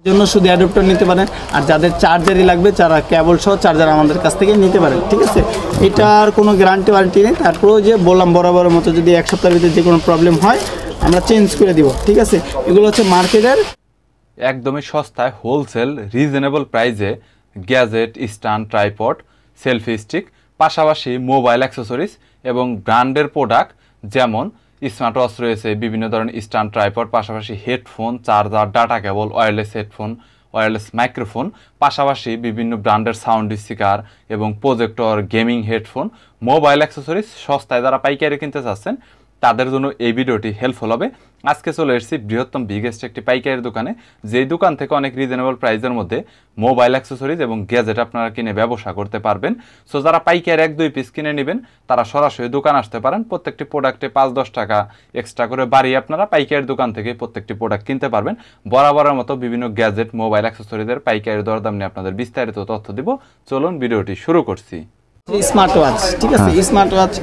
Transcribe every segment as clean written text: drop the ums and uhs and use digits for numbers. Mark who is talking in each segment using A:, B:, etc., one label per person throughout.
A: জন্য শুধু অ্যাডাপ্টার নিতে পারেন, আর যাদের চার্জারই লাগবে যারা কেবল সহ চার্জার আমাদের কাছ থেকে নিতে পারেন, ঠিক আছে। এটার কোনো গ্যারান্টি ওয়ারেন্টি নেই, তারপরেও যে বললাম বরাবরের মতো যদি এক সপ্তাহের ভিতরে যে কোনো প্রবলেম হয় আমরা চেঞ্জ করে দিব, ঠিক আছে। এগুলো হচ্ছে মার্কেটের
B: একদমই সস্তায় হোলসেল রিজনেবল প্রাইসে gadget, stand, tripod, selfie stick, পাশাপাশি মোবাইল অ্যাক্সেসরিজ এবং ব্র্যান্ডের প্রোডাক্ট যেমন স্মার্ট ওয়াচ রয়েছে, বিভিন্ন ধরনের স্ট্যান্ড, ট্রাইপড, পাশাপাশি headphone, charger, data cable, wireless headphone, wireless microphone, পাশাপাশি বিভিন্ন ব্র্যান্ডের সাউন্ড স্পিকার এবং projector, gaming headphone, mobile accessories সস্তায় যারা পাইকারি কিনতে চাচ্ছেন তাদের জন্য এই ভিডিওটি হেল্পফুল হবে। আজকে চলে এসেছি বৃহত্তম বিগেস্ট একটি পাইকারি দোকানে, যেই দোকান থেকে অনেক রিজনেবল প্রাইসের মধ্যে মোবাইল অ্যাক্সেসরিজ এবং গ্যাজেট আপনারা কিনে ব্যবসা করতে পারবেন। সো যারা পাইকারি 1-2 পিস কিনে নেবেন তারা সরাসরি দোকান আসতে পারেন। প্রত্যেকটি প্রোডাক্টে 5-10 টাকা এক্সট্রা করে বাড়িয়ে আপনারা পাইকারি দোকান থেকে প্রত্যেকটি প্রোডাক্ট কিনতে পারবেন। বরাবরের মতো বিভিন্ন গ্যাজেট, মোবাইল অ্যাক্সেসরিজের পাইকারি দরদাম নিয়ে আপনাদের বিস্তারিত তথ্য দিব। চলুন ভিডিওটি শুরু করছি।
A: স্মার্ট ওয়াচ, ঠিক আছে। স্মার্ট ওয়াচ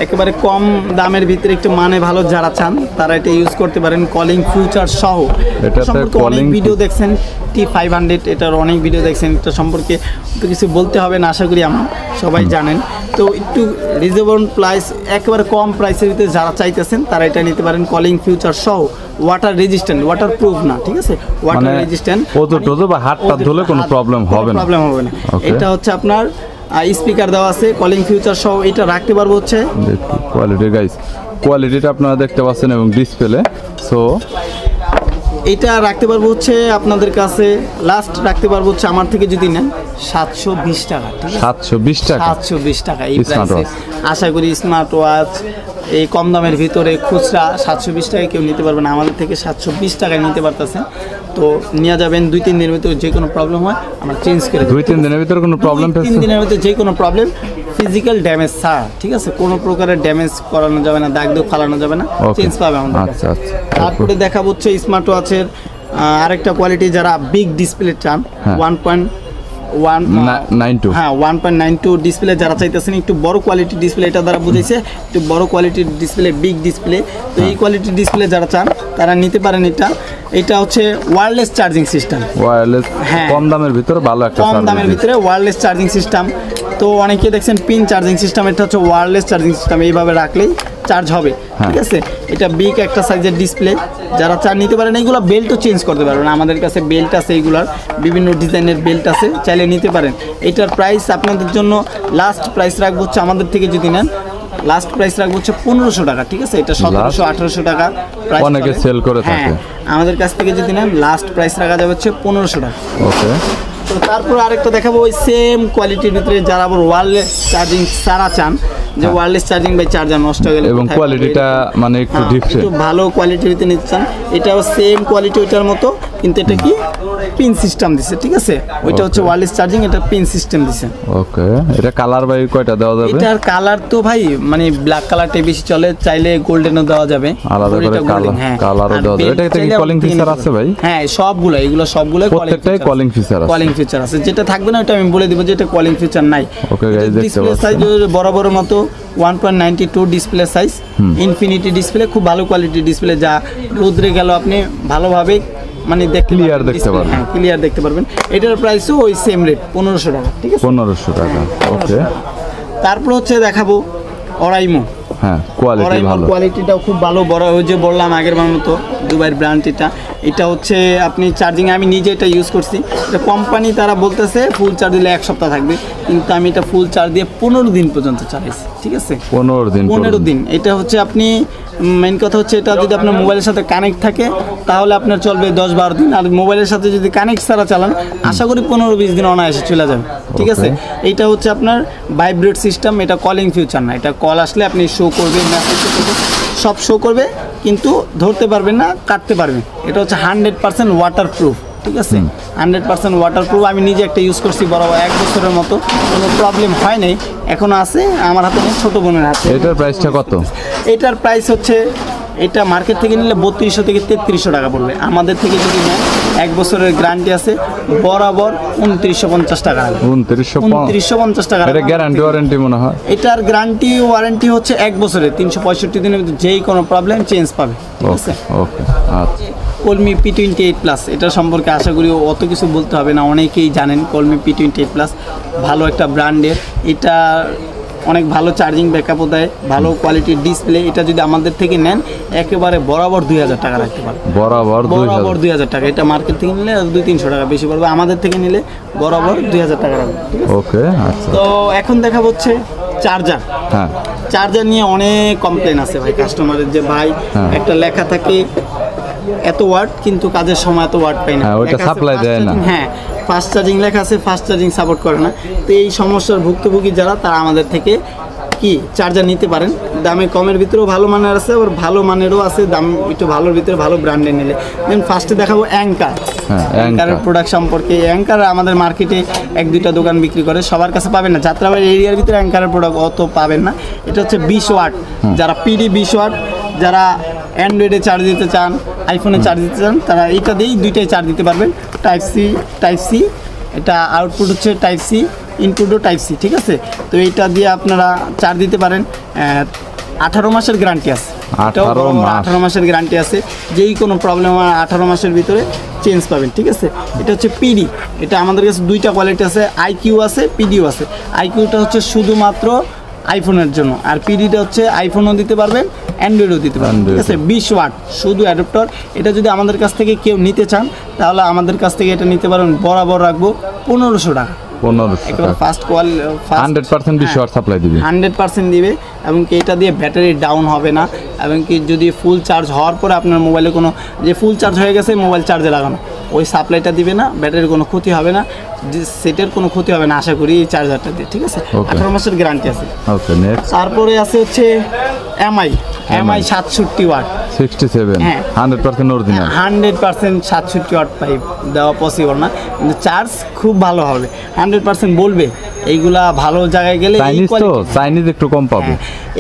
A: একেবারে কম দামের ভিতরে একটু মানে ভালো যারা চান তারা এটা ইউজ করতে পারেন, কলিং ফিউচার সহ। এটা সম্পর্কে অনেক ভিডিও দেখছেন, T500 এটার অনেক ভিডিও দেখছেন, এটা সম্পর্কে তো কিছু বলতে হবে না আশা করি আমরা সবাই জানেন। তো একটু রিজনেবল প্রাইস, একেবারে কম প্রাইসের ভিতরে যারা চাইতেছেন তারা এটা নিতে পারেন, কলিং ফিউচার সহ, ওয়াটার রেজিস্ট্যান্ট, ওয়াটার প্রুফ না, ঠিক আছে, ওয়াটার রেজিস্ট্যান্ট,
B: বা হাতটা ধুলে কোনো প্রবলেম হবে না।
A: এটা হচ্ছে আপনার স্পিকার দেওয়া আছে, কলিং ফিউচার সহ। এটা রাখতে পারবো হচ্ছে
B: কোয়ালিটি, গাইস কোয়ালিটিটা আপনারা দেখতে পাচ্ছেন এবং ডিসপ্লে। সো
A: এটা রাখতে পারবো হচ্ছে আপনাদের কাছে লাস্ট রাখতে পারবো হচ্ছে আমার থেকে যদি নেন 720 টাকা, ঠিক আছে।
B: 720 টাকা,
A: 720 টাকা এই প্রাইসে আশা করি স্মার্ট ওয়াচ এই কম দামের ভিতরে খুচরা 720 টাকায় কেউ নিতে পারবে না, আমাদের থেকে 720 টাকায় নিতে পারতেছেন। তো নিয়ে যাবেন, 2-3 দিনের ভিতরে যে কোনো প্রবলেম হয় আমরা চেঞ্জ করে দেব।
B: 2-3 দিনের ভিতরে কোনো প্রবলেম,
A: 3 দিনের ভিতরে যে কোনো প্রবলেম, ফিজিক্যাল ড্যামেজ ছাড়া, ঠিক আছে, কোনো প্রকারের ড্যামেজ করানো যাবে না, দাগ ফালানো যাবে না, চেঞ্জ পাবে আমাদের কাছে।
B: আচ্ছা।
A: তারপরে দেখাবো হচ্ছে স্মার্ট ওয়াচের আরেকটা কোয়ালিটি, যারা বিগ ডিসপ্লে চান, 1.92, হ্যাঁ 1.92 ডিসপ্লে যারা চাইতেছেন, একটু বড় কোয়ালিটির ডিসপ্লে, এটা দ্বারা বুঝাইছে একটু বড় কোয়ালিটির ডিসপ্লে, বিগ ডিসপ্লে। তো এই কোয়ালিটির ডিসপ্লে যারা চান তারা নিতে পারেন। এটা হচ্ছে ওয়্যারলেস চার্জিং সিস্টেম,
B: ওয়্যারলেস, কম দামের ভিতরে ভালো একটা
A: কম দামের ভিতরে ওয়্যারলেস চার্জিং সিস্টেম। তো অনেকে দেখছেন পিন চার্জিং সিস্টেম, এটা হচ্ছে ওয়্যারলেস চার্জিং সিস্টেম, এইভাবে রাখলেই চার্জ হবে, ঠিক আছে। এটা বিগ একটা সাইজের ডিসপ্লে, যারা চান নিতে পারেন। এইগুলো বেল্টও চেঞ্জ করতে পারবেন, আমাদের কাছে বেল্ট আছে, এইগুলার বিভিন্ন ডিজাইনের বেল্ট আছে, চাইলে নিতে পারেন। এটার প্রাইস আপনাদের জন্য লাস্ট প্রাইস রাখবো হচ্ছে আমাদের থেকে যদি নেন, লাস্ট প্রাইস রাখবো হচ্ছে 1500 টাকা, ঠিক আছে। এটা 1700-1800 টাকা প্রাইস, অনেকে সেল করে থাকে। আমাদের কাছ থেকে যদি নেন লাস্ট প্রাইস রাখা যাবে হচ্ছে 1500 টাকা। ওকে। তো তারপর আরেকটা দেখাবো ওই সেম কোয়ালিটির ভিতরে, যারা আবার ওয়্যারলেস চার্জিং সারা চান, যে ওয়্যারলেস চার্জিং বাই চার্জার নষ্ট হয়ে গেলে
B: এবং কোয়ালিটিটা মানে একটু ডিফারেন্ট,
A: একটু ভালো কোয়ালিটির ভিতরে নিতে চান, এটাও সেম কোয়ালিটি ওইটার মতো, কিন্তু এটা কি পিন সিস্টেম দিছে, ঠিক আছে। ওইটা হচ্ছে ওয়্যারলেস চার্জিং, এটা পিন সিস্টেম দিছে।
B: ওকে। এটা কালার ভাই কয়টা দেওয়া যাবে?
A: এটার কালার তো ভাই মানে ব্ল্যাক কালারটাই বেশি চলে, চাইলে গোল্ডেনও দেওয়া যাবে,
B: আলাদা করে কালারও দেওয়া যাবে। এটাতে কি কলিং ফিচার আছে ভাই?
A: হ্যাঁ সবগুলো, এগুলো সবগুলো
B: প্রত্যেকটাই কলিং ফিচার আছে,
A: কলিং ফিচার আছে। যেটা থাকবে না ওটা আমি বলে দিব যে এটা কলিং ফিচার নাই।
B: ওকে গাইস, দেখতে পাচ্ছেন
A: সাইজ বরাবর মতো 1.92 ডিসপ্লে সাইজ, ইনফিনিটি ডিসপ্লে, খুব ভালো কোয়ালিটির ডিসপ্লে, যা রোদ্রে গেল আপনি ভালোভাবে মানে
B: ক্লিয়ার দেখতে পারবেন,
A: হ্যাঁ ক্লিয়ার দেখতে পারবেন। এটার প্রাইসও ওই সেম রেট 1500 টাকা, ঠিক আছে,
B: 1500 টাকা। ওকে।
A: তারপর হচ্ছে দেখাবো অরাইমো।
B: হ্যাঁ কোয়ালিটি ভালো,
A: কোয়ালিটিটাও খুব ভালো, বড় ওই যে বললাম আগের বার মতো দুবাইয়ের ব্র্যান্ড। এটা হচ্ছে আপনি চার্জিং, আমি নিজে এটা ইউজ করছি, এটা কোম্পানি তারা বলতেছে ফুল চার্জ দিলে 1 সপ্তাহ থাকবে, কিন্তু আমি এটা ফুল চার্জ দিয়ে 15 দিন পর্যন্ত চালাইছি, ঠিক আছে, 15 দিন। এটা হচ্ছে আপনি মেইন কথা হচ্ছে এটা যদি আপনার মোবাইলের সাথে কানেক্ট থাকে তাহলে আপনার চলবে 10-12 দিন, আর মোবাইলের সাথে যদি কানেক্ট ছাড়া চালান আশা করি 15-20 দিন অনায়াসে চলে যাবে, ঠিক আছে। এইটা হচ্ছে আপনার ভাইব্রেট সিস্টেম, এটা কলিং ফিউচার না, এটা কল আসলে আপনি শো করবে, মেসেজ করবে, সব শো করবে, কিন্তু ধরতে পারবেন না, কাটতে পারবেন। এটা হচ্ছে 100% ওয়াটার প্রুফ, ঠিক আছে, 100% ওয়াটার প্রুফ। আমি নিজে একটা ইউজ করছি বড় 1 বছরের মতো, কোনো প্রবলেম হয় নাই, এখনো আছে আমার হাতে, ছোট বোনের হাতে।
B: এটার প্রাইসটা কত?
A: এটার প্রাইস হচ্ছে, এটা মার্কেট থেকে নিলে 3200 থেকে 3300 টাকা পড়বে, আমাদের থেকে যদি নেন 1 বছরের গ্যারান্টি আছে, বরাবর 2950 টাকা। 2950 টাকা।
B: এটা গ্যারান্টি ওয়ারেন্টি মনে হয়?
A: এটার গ্যারান্টি ওয়ারেন্টি হচ্ছে 1 বছরের, 365 দিনের ভিতরে যেই কোনো প্রবলেম চেঞ্জ পাবে, ঠিক আছে।
B: ওকে আচ্ছা।
A: কলমি P28 প্লাস, এটা সম্পর্কে আশা করি অত কিছু বলতে হবে না, অনেকেই জানেন কলমি P28 প্লাস ভালো একটা ব্র্যান্ডের। এটা অনেক ভালো চার্জিং ব্যাকআপও দেয়, ভালো কোয়ালিটির ডিসপ্লে। এটা যদি আমাদের থেকে নেন একেবারে বরাবর 2000 টাকা রাখতে পারবেন,
B: বরাবর
A: 2000 টাকা। এটা মার্কেট থেকে নিলে 200-300 টাকা বেশি পড়বে, আমাদের থেকে নিলে বরাবর 2000 টাকা রাখবে।
B: ওকে আচ্ছা।
A: তো এখন দেখা হচ্ছে চার্জার।
B: হ্যাঁ
A: চার্জার নিয়ে অনেক কমপ্লেন আছে ভাই কাস্টমারের, যে ভাই একটা লেখা থাকে এত ওয়াট কিন্তু কাজের সময় এত ওয়াট পাই না,
B: ওইটা সাপ্লাই দেয় না।
A: হ্যাঁ, ফাস্ট চার্জিং লেখা আছে, ফাস্ট চার্জিং সাপোর্ট করে না। তো এই সমস্যার ভুক্তভোগী যারা, তারা আমাদের থেকে কি চার্জার নিতে পারেন। দামে কমের ভিতরেও ভালো মানের আছে, আবার ভালো মানেরও আছে, দাম একটু ভালোর ভিতরে ভালো ব্র্যান্ডে নিলে। দেন ফার্স্টে দেখাবো অ্যাঙ্কার। অ্যাঙ্কারের প্রোডাক্ট সম্পর্কে, অ্যাঙ্কার আমাদের মার্কেটে 1-2টা দোকান বিক্রি করে, সবার কাছে পাবেন না। যাত্রাবাড়ি এরিয়ার ভিতরে অ্যাঙ্কারের প্রোডাক্ট অত পাবেন না। এটা হচ্ছে 20 ওয়াট, যারা PD 20 ওয়াট, যারা অ্যান্ড্রয়েডে চার্জ দিতে চান, আইফোনে চার্জ দিতে চান, তারা এইটা দিয়েই দুইটাই চার্জ দিতে পারবেন। টাইপ সি, এটা আউটপুট হচ্ছে টাইপ সি, ইনপুটও টাইপ সি, ঠিক আছে। তো এইটা দিয়ে আপনারা চার্জ দিতে পারেন। 18 মাসের গ্যারান্টি আছে, 18 মাসের গ্যারান্টি আছে। যেই কোনো প্রবলেম হয় 18 মাসের ভিতরে চেঞ্জ পাবেন, ঠিক আছে। এটা হচ্ছে PD, এটা আমাদের কাছে দুইটা কোয়ালিটি আছে, IQ আছে, PDও আছে। IQটা হচ্ছে শুধুমাত্র আইফোনের জন্য, আর PDটা হচ্ছে আইফোনও দিতে পারবেন, অ্যান্ড্রয়েডও দিতে পারবেন, ঠিক আছে। 20 ওয়াট শুধু অ্যাডাপ্টার। এটা যদি আমাদের কাছ থেকে কেউ নিতে চান, তাহলে আমাদের কাছ থেকে এটা নিতে পারেন, বরাবর রাখবো 1500 টাকা।
B: 1500
A: একেবারে ফার্স্ট কোয়ালিটি,
B: 100% 20 ওয়াট সাপ্লাই দিবে,
A: 100% দিবে। এবং কি এটা দিয়ে ব্যাটারি ডাউন হবে না, এবং কি যদি ফুল চার্জ হওয়ার পরে আপনার মোবাইলে কোনো, যে ফুল চার্জ হয়ে গেছে মোবাইল চার্জে লাগানো, ওই সাপ্লাইটা দিবে না, ব্যাটারির কোনো ক্ষতি হবে না, সেটের কোনো ক্ষতি হবে না আশা করি এই চার্জারটা দিয়ে, ঠিক আছে। 18 মাসের গ্যারান্টি আছে।
B: Okay next.
A: তারপরে আছে হচ্ছে MI 67 ওয়াট
B: 67,
A: হ্যাঁ
B: 100% অরিজিনাল,
A: 100% 67 ওয়াট পাইপ দেওয়া পসিবল না, কিন্তু চার্জ খুব ভালো হবে, 100% বলবে। এইগুলা ভালো জায়গায় গেলে
B: চাইনিজ একটু কম পাবে।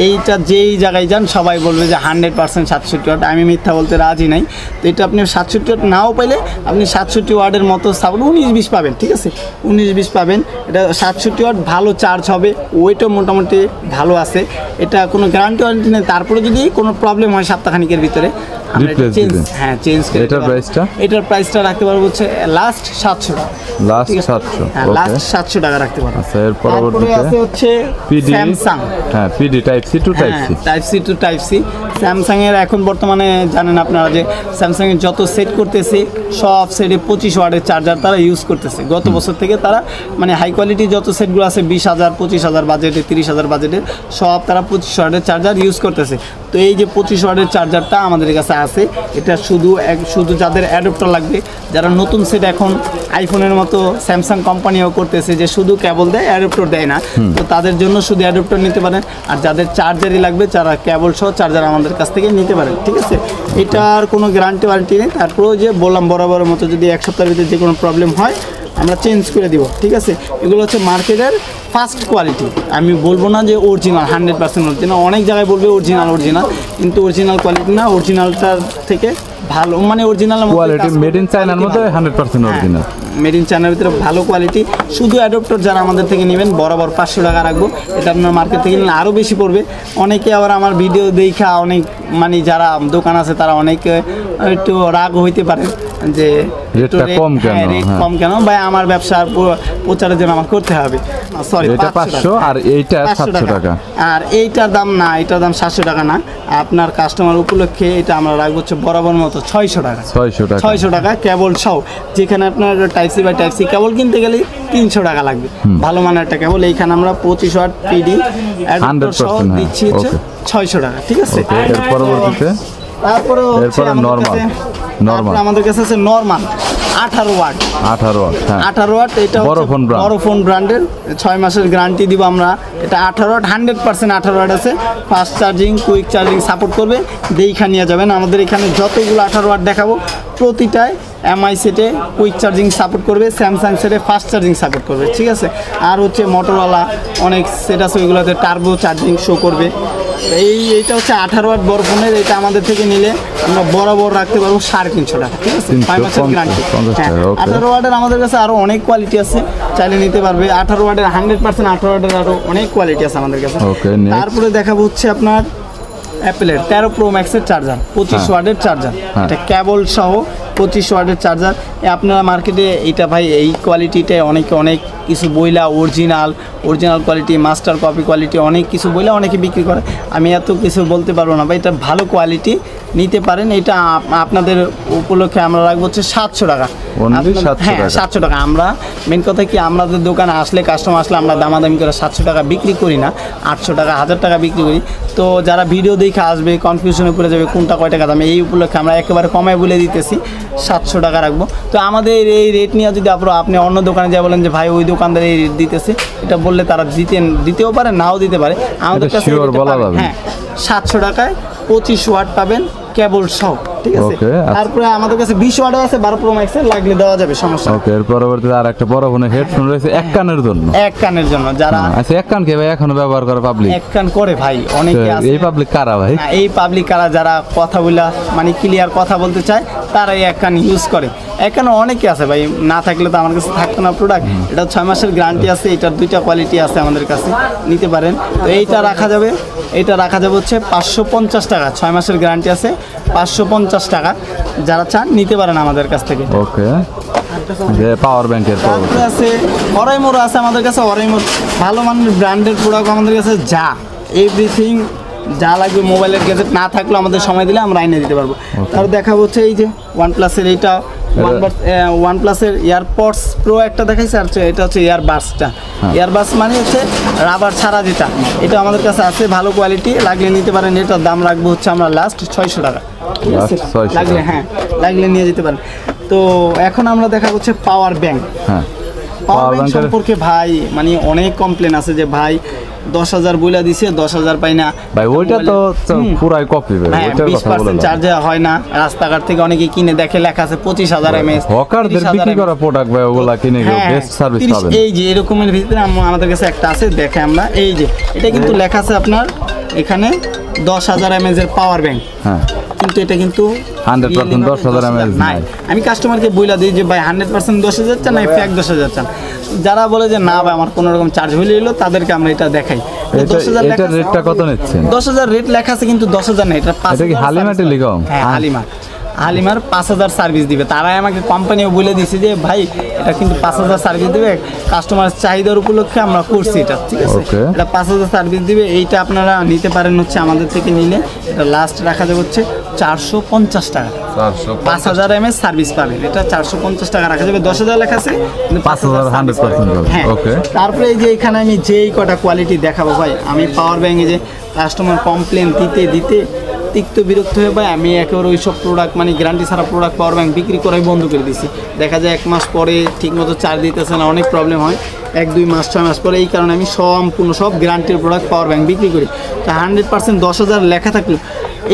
A: এইটা যেই জায়গায় যান সবাই বলবে যে 100% 67 ওয়াট, আমি মিথ্যা বলতে রাজি নাই। তো এটা আপনি 67 ওয়াট নাও পাইলে আপনি 67 ওয়াটের মতো 19-20 পাবেন, ঠিক আছে, 19-20 পাবেন। এটা 67 ওয়াট, ভালো চার্জ হবে, ওয়েটও মোটামুটি ভালো আছে। এটা কোনো গ্যারান্টি ওয়ারেন্টি নেই, তারপরে যদি কোনো প্রবলেম হয় সপ্তাহখানিকের ভিতরে এটার প্রাইসটা রাখতে পারবো হচ্ছে লাস্ট 700 টাকা,
B: লাস্ট 700,
A: হ্যাঁ লাস্ট 700 টাকা রাখতে পারবো।
B: আচ্ছা, এর পরবর্তীতে
A: আছে হচ্ছে
B: স্যামসাং, হ্যাঁ PD type C to type C. Samsung এর এখন বর্তমানে জানেন আপনারা যে স্যামসাং এর যত সেট করতেছে সব সেটে 25 ওয়াটের চার্জার তারা ইউজ করতেছে। গত বছর থেকে তারা মানে হাই কোয়ালিটি যত সেটগুলো আছে 20,000 25,000 বাজেটে, 30,000 বাজেটে, সব তারা 25 ওয়াটের চার্জার ইউজ করতেছে। তো এই যে 25 ওয়াটের চার্জারটা আমাদের কাছে আছে, এটা শুধু যাদের অ্যাডাপ্টার লাগবে, যারা নতুন সেট এখন আইফোনের মতো স্যামসাং কোম্পানিও করতেছে যে শুধু কেবল দেয় অ্যাডাপ্টার দেয় না, তো তাদের জন্য শুধু অ্যাডাপ্টার নিতে পারেন। আর যাদের চার্জারই লাগবে তারা কেবল সহ চার্জার আমাদের কাছ থেকে নিতে পারেন, ঠিক আছে। এটার কোনো গ্যারান্টি ওয়ারেন্টি নেই। তারপরেও যে বললাম বরাবরের মতো যদি এক সপ্তাহের ভিতরে যে কোনো প্রবলেম হয় আমরা চেঞ্জ করে দিব, ঠিক আছে। এগুলো হচ্ছে মার্কেটের ফার্স্ট কোয়ালিটি। আমি বলবো না যে অরিজিনাল 100% অরিজিনাল, অনেক জায়গায় বলবে অরিজিনাল, কিন্তু অরিজিনাল কোয়ালিটি না, অরিজিনালটার থেকে ভালো, মানে অরিজিনাল কোয়ালিটি মেড ইন চায়নার মধ্যে 100% অরিজিনাল,
A: মেড ইন চায়নার ভিতরে ভালো কোয়ালিটি। শুধু অ্যাডাপ্টার যারা আমাদের থেকে নেবেন বরাবর 500 টাকা রাখবো। এটা আপনার মার্কেট থেকে নিলে আরও বেশি পড়বে। অনেকে আবার আমার ভিডিও দেখা অনেক মানে যারা দোকান আছে তারা অনেকে একটু রাগ হইতে পারে যে
B: রেটটা কম কেন,
A: রেট কম কেন ভাই, আমার ব্যবসার প্রচারের জন্য আমার করতে হবে। সরি,
B: এটা 500 আর এইটা 700 টাকা।
A: আর এইটার দাম না, এটার দাম 700 টাকা না, আপনার কাস্টমার উপলক্ষে এটা আমরা রাখবো হচ্ছে বরাবর মতো 600 টাকা। 600 টাকা কেবল সহ। যেখানে আপনার type C by type C cable কিনতে গেলে 300 টাকা লাগবে ভালো মানের একটা কেবল। এইখানে আমরা 25 ওয়াট PD 100% দিচ্ছি হচ্ছে 600 টাকা, ঠিক আছে।
B: এর পরবর্তীতে
A: তারপরে নরমাল আমাদের কাছে আছে নরমাল 18 ওয়াট, 18 ওয়াট। এটা বড় ফোন ব্র্যান্ডের 6 মাসের গ্যারান্টি দিব আমরা। এটা 18 ওয়াট, 100% 18 ওয়াট আছে। Fast charging, quick charging support করবে, দেখা নিয়ে যাবেন। আমাদের এখানে যতগুলো 18 ওয়াট দেখাবো প্রতিটায় MI সেটে কুইক চার্জিং সাপোর্ট করবে, স্যামসাং সেটে ফাস্ট চার্জিং সাপোর্ট করবে, ঠিক আছে। আর হচ্ছে মোটরওয়ালা অনেক সেট আছে, ওইগুলোতে টার্বো চার্জিং শো করবে। এইটা হচ্ছে 18 ওয়াট বড় ফোনের। এটা আমাদের থেকে নিলে আমরা বরাবর রাখতে পারবো 350 টাকা, ঠিক আছে, 5 মাসের গ্যারান্টি। 18 ওয়াটের আমাদের কাছে আরও অনেক কোয়ালিটি আছে, চাইলে নিতে পারবে। 18 ওয়াটের 100% 18 ওয়াটের আরও অনেক কোয়ালিটি আছে আমাদের কাছে। তারপরে দেখাবো হচ্ছে আপনার অ্যাপেলের 13 প্রো ম্যাক্সের চার্জার, 25 ওয়াটের চার্জার, এটা কেবল সহ 25 ওয়াটের চার্জার। আপনারা মার্কেটে এটা ভাই এই কোয়ালিটিতে অনেক কিছু বইলা original quality, master copy quality অনেক কিছু বইলা অনেকে বিক্রি করে। আমি এত কিছু বলতে পারবো না ভাই, এটা ভালো কোয়ালিটি নিতে পারেন। এটা আপনাদের উপলক্ষে আমরা রাখবো হচ্ছে 700 টাকা। হ্যাঁ 700 টাকা। আমরা মেন কথা কি, আমাদের দোকানে আসলে কাস্টমার আসলে আমরা দামাদামি করে 700 টাকা বিক্রি করি না, 800 টাকা 1000 টাকা বিক্রি করি। তো যারা ভিডিও দেখে আসবে কনফিউশনে পড়ে যাবে কোনটা কয় টাকা দাম, এই উপলক্ষে আমরা একেবারে কমায় বলে দিতেছি 700 টাকা রাখবো। তো আমাদের এই রেট নিয়ে যদি আপনি অন্য দোকানে যা বলেন যে ভাই ওই দোকানদার এই রেট দিতেছে, এটা বললে তারা দিতেও পারে নাও দিতে পারে। আমাদের কাছে হ্যাঁ 700 টাকায় 25 ওয়াট পাবেন কেবল সহ, ঠিক আছে। তারপরে আমাদের কাছে 20 ওয়াটও আছে, 12 প্রো ম্যাক্সের, লাগলে দেওয়া যাবে, সমস্যা।
B: ওকে, এর পরবর্তীতে আর একটা বড় ফোনের হেডফোন রয়েছে এক কানের জন্য।
A: এক কানের জন্য যারা
B: আচ্ছা, এক কান কে ভাই এখনো ব্যবহার করে পাবলিক? এক কান
A: করে ভাই অনেকে আছে।
B: এই পাবলিক কারা ভাই?
A: এই পাবলিক কারা যারা কথা বলা মানে ক্লিয়ার কথা বলতে চায়, তারা এই এক কান ইউজ করে। এক কান অনেকে আছে ভাই, না থাকলে তো আমার কাছে থাকতো না প্রোডাক্ট। এটা 6 মাসের গ্যারান্টি আছে, এটার 2টা কোয়ালিটি আছে আমাদের কাছে, নিতে পারেন। তো এইটা রাখা যাবে, হচ্ছে 550 টাকা, 6 মাসের গ্যারান্টি আছে, 550 টাকা। যারা চান নিতে পারেন আমাদের কাছ থেকে।
B: ওকে, যে পাওয়ার ব্যাংকের
A: তারপরে আছে অরাইমোর আছে আমাদের কাছে। অরাইমোর ভালো মানের ব্র্যান্ডের প্রোডাক্ট আমাদের কাছে, যা এভরিথিং যা লাগবে মোবাইলের গ্যাজেট না থাকলেও আমাদের সময় দিলে আমরা এনে দিতে পারবো। তারপর দেখাবো হচ্ছে এই যে OnePlus-এর এইটা, OnePlus-এর এয়ারপডস প্রো একটা দেখাইছে, আর এটা হচ্ছে ইয়ারবাডসটা। ইয়ারবাডস মানে হচ্ছে রাবার ছাড়া যেটা, এটা আমাদের কাছে আছে, ভালো কোয়ালিটি, লাগলে নিতে পারেন। এটার দাম রাখবো হচ্ছে আমরা লাস্ট 600 টাকা, ঠিক আছে। লাগলে নিয়ে যেতে পারেন। তো এখন আমরা দেখা হচ্ছে পাওয়ার ব্যাংক। পাওয়ার ব্যাংক সম্পর্কে ভাই মানে অনেক কমপ্লেন আছে যে ভাই 10,000 বইলা দিছে, 10,000 পাই না
B: ভাই। ওইটা তো পুরাই কপি ভাই,
A: ওইটার কথা বললাম। 20% চার্জ হয় না, রাস্তাঘাট থেকে অনেকে কিনে দেখে লেখা আছে 25,000 mAh।
B: হকারদের বিক্রি করা প্রোডাক্ট ভাই, ওগুলা কিনে বেস্ট সার্ভিস পাবেন।
A: এই যে এরকমের ভিতরে আমাদের কাছে একটা আছে, দেখে আমরা এই যে এটা কিন্তু লেখা আছে আপনার এখানে 10,000 mAh এর পাওয়ার ব্যাংক। কিন্তু এটা কিন্তু
B: 100% 10,000 mAh নাই।
A: আমি কাস্টমারকে বইলা দিই যে ভাই 100% 10,000 চান না ফেক 10,000 চান। যারা বলে যে না ভাই আমার কোনো রকম চার্জ হইলে এলো, তাদেরকে আমরা এটা দেখাই।
B: 10,000 রেটটা কত নিচ্ছেন?
A: 10,000 রেট লেখা আছে কিন্তু 10,000 না, এটা 5,000।
B: এটা কি হালিমা টেলিকম?
A: হ্যাঁ হালিমার 5,000 সার্ভিস দিবে। তারাই আমাকে কোম্পানিও বলে দিয়েছে যে ভাই এটা কিন্তু 5,000 সার্ভিস দিবে, কাস্টমার চাহিদার উপলক্ষে আমরা করছি এটা, ঠিক আছে। এটা 5,000 সার্ভিস দিবে। এইটা আপনারা নিতে পারেন হচ্ছে আমাদের থেকে নিলে। এটা লাস্ট রাখা যাবে হচ্ছে 450 টাকা, 5,000 mAh সার্ভিস পাবেন। এটা 450 টাকা রাখা যাবে। 10,000 লেখা আছে,
B: 5,000 100%।
A: হ্যাঁ, তারপরে এই যে এখানে আমি যেই কটা কোয়ালিটি দেখাবো ভাই, আমি পাওয়ার ব্যাংকে যে কাস্টমার কমপ্লেন দিতে তিক্ত বিরক্ত হয়ে ভাই আমি একেবারে ওই সব প্রোডাক্ট মানে গ্যারান্টি ছাড়া প্রোডাক্ট পাওয়ার ব্যাংক বিক্রি করাই বন্ধ করে দিছি। দেখা যায় 1 মাস পরে ঠিকমতো চার্জ দিতেছে না, অনেক প্রবলেম হয়। 1-2 মাস 6 মাস পরে, এই কারণে আমি সম্পূর্ণ সব গ্যারান্টির প্রোডাক্ট পাওয়ার ব্যাংক বিক্রি করি। তা 100% 10,000 লেখা থাকলো,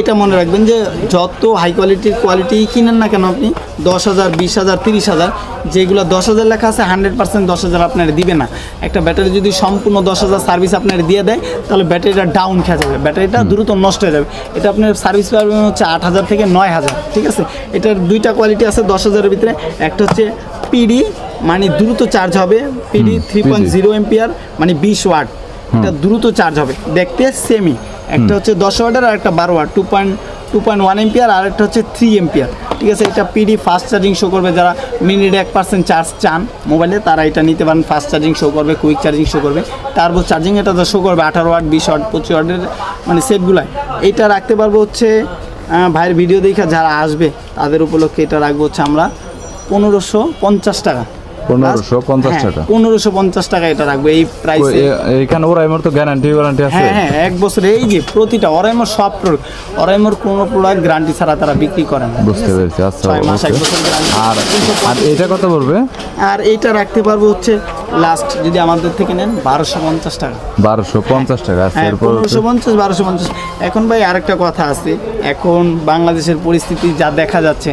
A: এটা মনে রাখবেন যে যত হাই কোয়ালিটি কিনেন না কেন আপনি 10,000, 20,000, 30,000, যেগুলো 10,000 লেখা আছে 100% 10,000 আপনার দিবে না। একটা ব্যাটারি যদি সম্পূর্ণ 10,000 সার্ভিস আপনার দিয়ে দেয়, তাহলে ব্যাটারিটা ডাউন খেয়ে যাবে, ব্যাটারিটা দ্রুত নষ্ট হয়ে যাবে। এটা আপনার সার্ভিস পাবেন হচ্ছে 8,000 থেকে 9,000, ঠিক আছে। এটার 2টা কোয়ালিটি আছে 10,000-এর ভিতরে। একটা হচ্ছে পিডি মানে দ্রুত চার্জ হবে, পিডি 3.0 এম্পিয়ার মানে 20 ওয়াট, এটা দ্রুত চার্জ হবে, দেখতে সেমি। একটা হচ্ছে 10 ওয়াটের আর একটা 12 ওয়াট 2.1 এম্পিয়ার, আর একটা হচ্ছে 3 এম্পিয়ার, ঠিক আছে। এটা পিডি ফাস্ট চার্জিং শো করবে, যারা মিনিটে 1% চার্জ চান মোবাইলে তারা এটা নিতে পারেন। ফাস্ট চার্জিং শো করবে, কুইক চার্জিং শো করবে, টার্বো চার্জিং এটা তো শো করবে 18 ওয়াট, 20 ওয়াট, 25 ওয়াটের মানে সেটগুলাই। এটা রাখতে পারবো হচ্ছে ভাইয়ের ভিডিও দেখা যারা আসবে তাদের উপলক্ষে এটা রাখবো হচ্ছে আমরা 1550 টাকা।
B: 1550 টাকা,
A: 1550 টাকা এটা রাখবো এই প্রাইসে।
B: এখানে ওরাইমোর তো গ্যারান্টি আছে।
A: হ্যাঁ 1 বছর। এই যে প্রতিটা ওরাইমোর সব প্রোডাক্ট, ওরাইমোর কোনো প্রোডাক্ট গ্যারান্টি ছাড়া তারা বিক্রি করে না।
B: বুঝতে পেরেছি। আচ্ছা,
A: 6 মাস 1 বছর গ্যারান্টি।
B: আর এটা কত পড়বে?
A: আর এইটা রাখতে পারবো হচ্ছে লাস্ট যদি আমাদের থেকে নেন 1250 টাকা।
B: 1250 টাকা আছে। এরপর
A: 1550, 1250। এখন ভাই আরেকটা কথা আছে, এখন বাংলাদেশের পরিস্থিতি যা দেখা যাচ্ছে,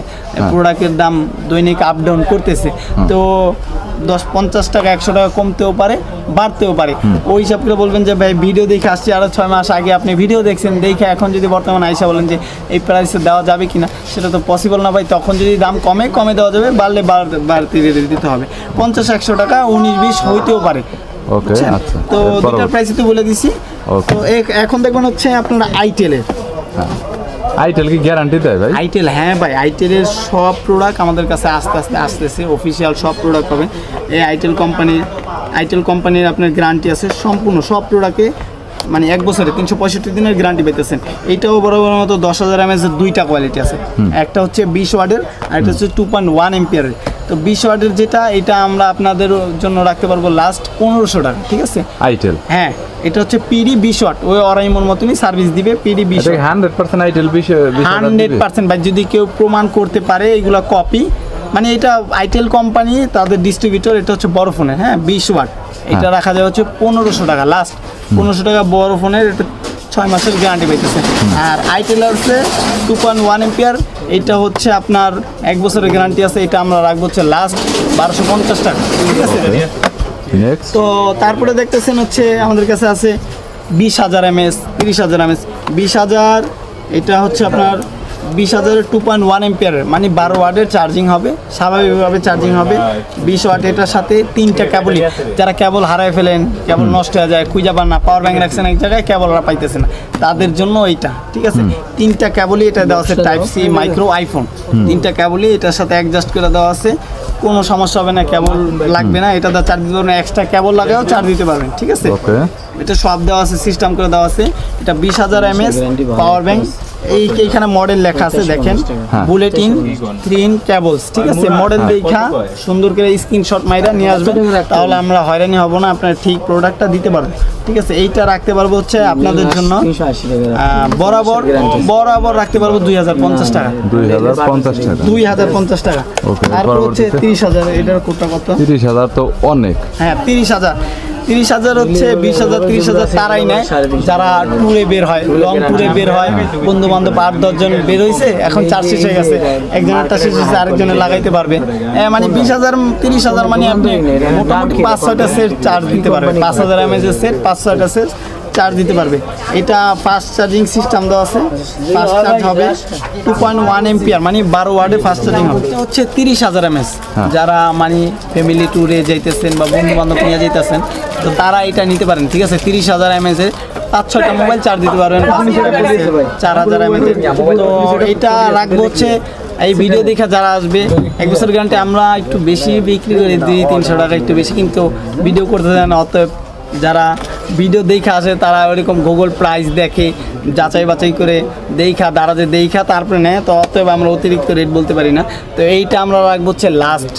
A: প্রোডাক্টের দাম দৈনিক আপ ডাউন করতেছে। তো 10-50 টাকা 100 টাকা কমতেও পারে, বাড়তেও পারে। ওই হিসাব করে বলবেন যে ভাই ভিডিও দেখে আসছি, আরও 6 মাস আগে আপনি ভিডিও দেখছেন, দেখে এখন যদি বর্তমানে আইসা বলেন যে এই প্রাইসে দেওয়া যাবে কিনা, সেটা তো পসিবল না ভাই। তখন যদি দাম কমে দেওয়া যাবে, বাড়লে বাড়তি দিতে হবে। 50-100 টাকা 19-20 হইতেও পারে।
B: ওকে, আচ্ছা।
A: তো দুটার প্রাইস তো বলে দিছি। তো এখন দেখবেন হচ্ছে আপনারা আইটেলের
B: আইটেল কি গ্যারান্টি দেয় ভাই?
A: আইটেল, হ্যাঁ ভাই, আইটেলের সব প্রোডাক্ট আমাদের কাছে আস্তে আস্তে আসতেছে, অফিসিয়াল সব প্রোডাক্ট পাবেন। এই আইটেল কোম্পানির আপনার গ্যারান্টি আছে সম্পূর্ণ সব প্রোডাক্টে, মানে 1 বছরে 365 দিনের গ্যারান্টি পেতেছেন। এইটাও বরাবর মতো 10,000 mAh এর 2টা কোয়ালিটি আছে, একটা হচ্ছে 20 ওয়াটের আর একটা হচ্ছে 2.1 এম্পিয়ারের। তো 20 ওয়াটের যেটা, এটা আমরা আপনাদের জন্য রাখতে পারবো লাস্ট 1500 টাকা, ঠিক আছে?
B: আইটেল,
A: হ্যাঁ, এটা হচ্ছে পিডি 20 ওয়াট, ওই অরাইমোর মতনই সার্ভিস দিবে। পিডি 20
B: এটা 100% আইটেল
A: 100% ভাই, যদি কেউ প্রমাণ করতে পারে এগুলা কপি, মানে এটা আইটেল কোম্পানি তাদের ডিস্ট্রিবিউটর, এটা হচ্ছে বড় ফোনের, হ্যাঁ 20 ওয়াট, এটা রাখা যায় হচ্ছে 1500 টাকা লাস্ট, 1500 টাকা বড় ফোনের, এটা 6 মাসের গ্যারান্টি পেতেছে। আর আইটেল আছে 2.1 এম্পিয়ার, এটা হচ্ছে আপনার 1 বছরের গ্যারান্টি আছে, এটা আমরা রাখবো হচ্ছে লাস্ট 1250 টাকা, ঠিক আছে?
B: নেক্সট,
A: তো তারপরে দেখতেছেন হচ্ছে আমাদের কাছে আছে 20,000 mAh, 30,000 mAh। 20,000 এটা হচ্ছে আপনার 20,000 2.1 এম্পিয়ারের, মানে 12 ওয়াটের চার্জিং হবে, স্বাভাবিকভাবে চার্জিং হবে। 20 ওয়াট, এটার সাথে 3টা কেবলই, যারা কেবল হারায় ফেলেন, কেবল নষ্ট হয়ে যায়, খুঁজে পান না, পাওয়ার ব্যাংক রাখছেন এক জায়গায়, কেবলরা পাইতেছে না, তাদের জন্য এইটা, ঠিক আছে? 3টা কেবলই এটা দেওয়া আছে, টাইপ সি মাইক্রো আইফোন, 3টা কেবলই এটার সাথে অ্যাডজাস্ট করে দেওয়া আছে, কোনো সমস্যা হবে না, কেবল লাগবে না, এটা দা চার্জ দিতে পারবেন, এক্সট্রা কেবল লাগাও চার্জ দিতে পারবেন, ঠিক আছে? এটা সব দেওয়া আছে, সিস্টেম করে দেওয়া আছে। এটা 20,000 mAh পাওয়ার ব্যাংক, এইখানে মডেল লেখা আছে দেখেন, বুলেটিন 3 কেবলস, ঠিক আছে? মডেল দেখা সুন্দর করে স্ক্রিনশট মাইরা নিয়ে আসবেন, তাহলে আমরা হয়রানি হব না, আপনার ঠিক প্রোডাক্টটা দিতে পারবো, ঠিক আছে? এইটা রাখতে পারবো হচ্ছে আপনাদের জন্য বরাবর রাখতে পারবো 2,050 টাকা, 2,050 টাকা। তারপর হচ্ছে 30,000, এটার কোটা কত?
B: 30,000 তো অনেক,
A: হ্যাঁ 30,000 হচ্ছে 20,000 30,000 তারাই নেয় যারা ট্যুরে বের হয়, লং ট্যুরে বের হয়, বন্ধু বান্ধব 8-10 জন বের হয়েছে, এখন চার্জ শেষ হয়ে গেছে, একজনেরটা শেষ হয়েছে আরেকজনে লাগাইতে পারবে, মানে 20,000 30,000 মানে আপনি মোটামুটি 5-6টা সেট চার্জ দিতে পারবেন, 5,000 mAh সেট 5-6টা সেট চার্জ দিতে পারবে। এটা ফাস্ট চার্জিং সিস্টেম দেওয়া আছে, ফাস্ট চার্জ হবে 2.1 এম্পিয়ার, মানে 12 ওয়াটে ফাস্ট চার্জিং হবে। এটা হচ্ছে 30,000 mAh, যারা মানে ফ্যামিলি ট্যুরে যাইতেছেন বা বন্ধু বান্ধব নিয়ে যাইতেছেন, তো তারা এটা নিতে পারেন, ঠিক আছে? 30,000 mAh এর 5-6টা মোবাইল চার্জ দিতে পারবেন, 4,000 mAh। তো এটা রাখবো হচ্ছে, এই ভিডিও দেখে যারা আসবে 1 বছর গ্যারান্টি, আমরা একটু বেশি বিক্রি করি, 200-300 টাকা একটু বেশি, কিন্তু ভিডিও করতে দেয় না, অতএব যারা ভিডিও দেখে আসে তারা ওইরকম গুগল প্রাইস দেখে, যাচাই বাছাই করে দারাজে তারপরে নেয়, তো অতএব আমরা অতিরিক্ত রেট বলতে পারি না। তো এইটা আমরা রাখবো হচ্ছে লাস্ট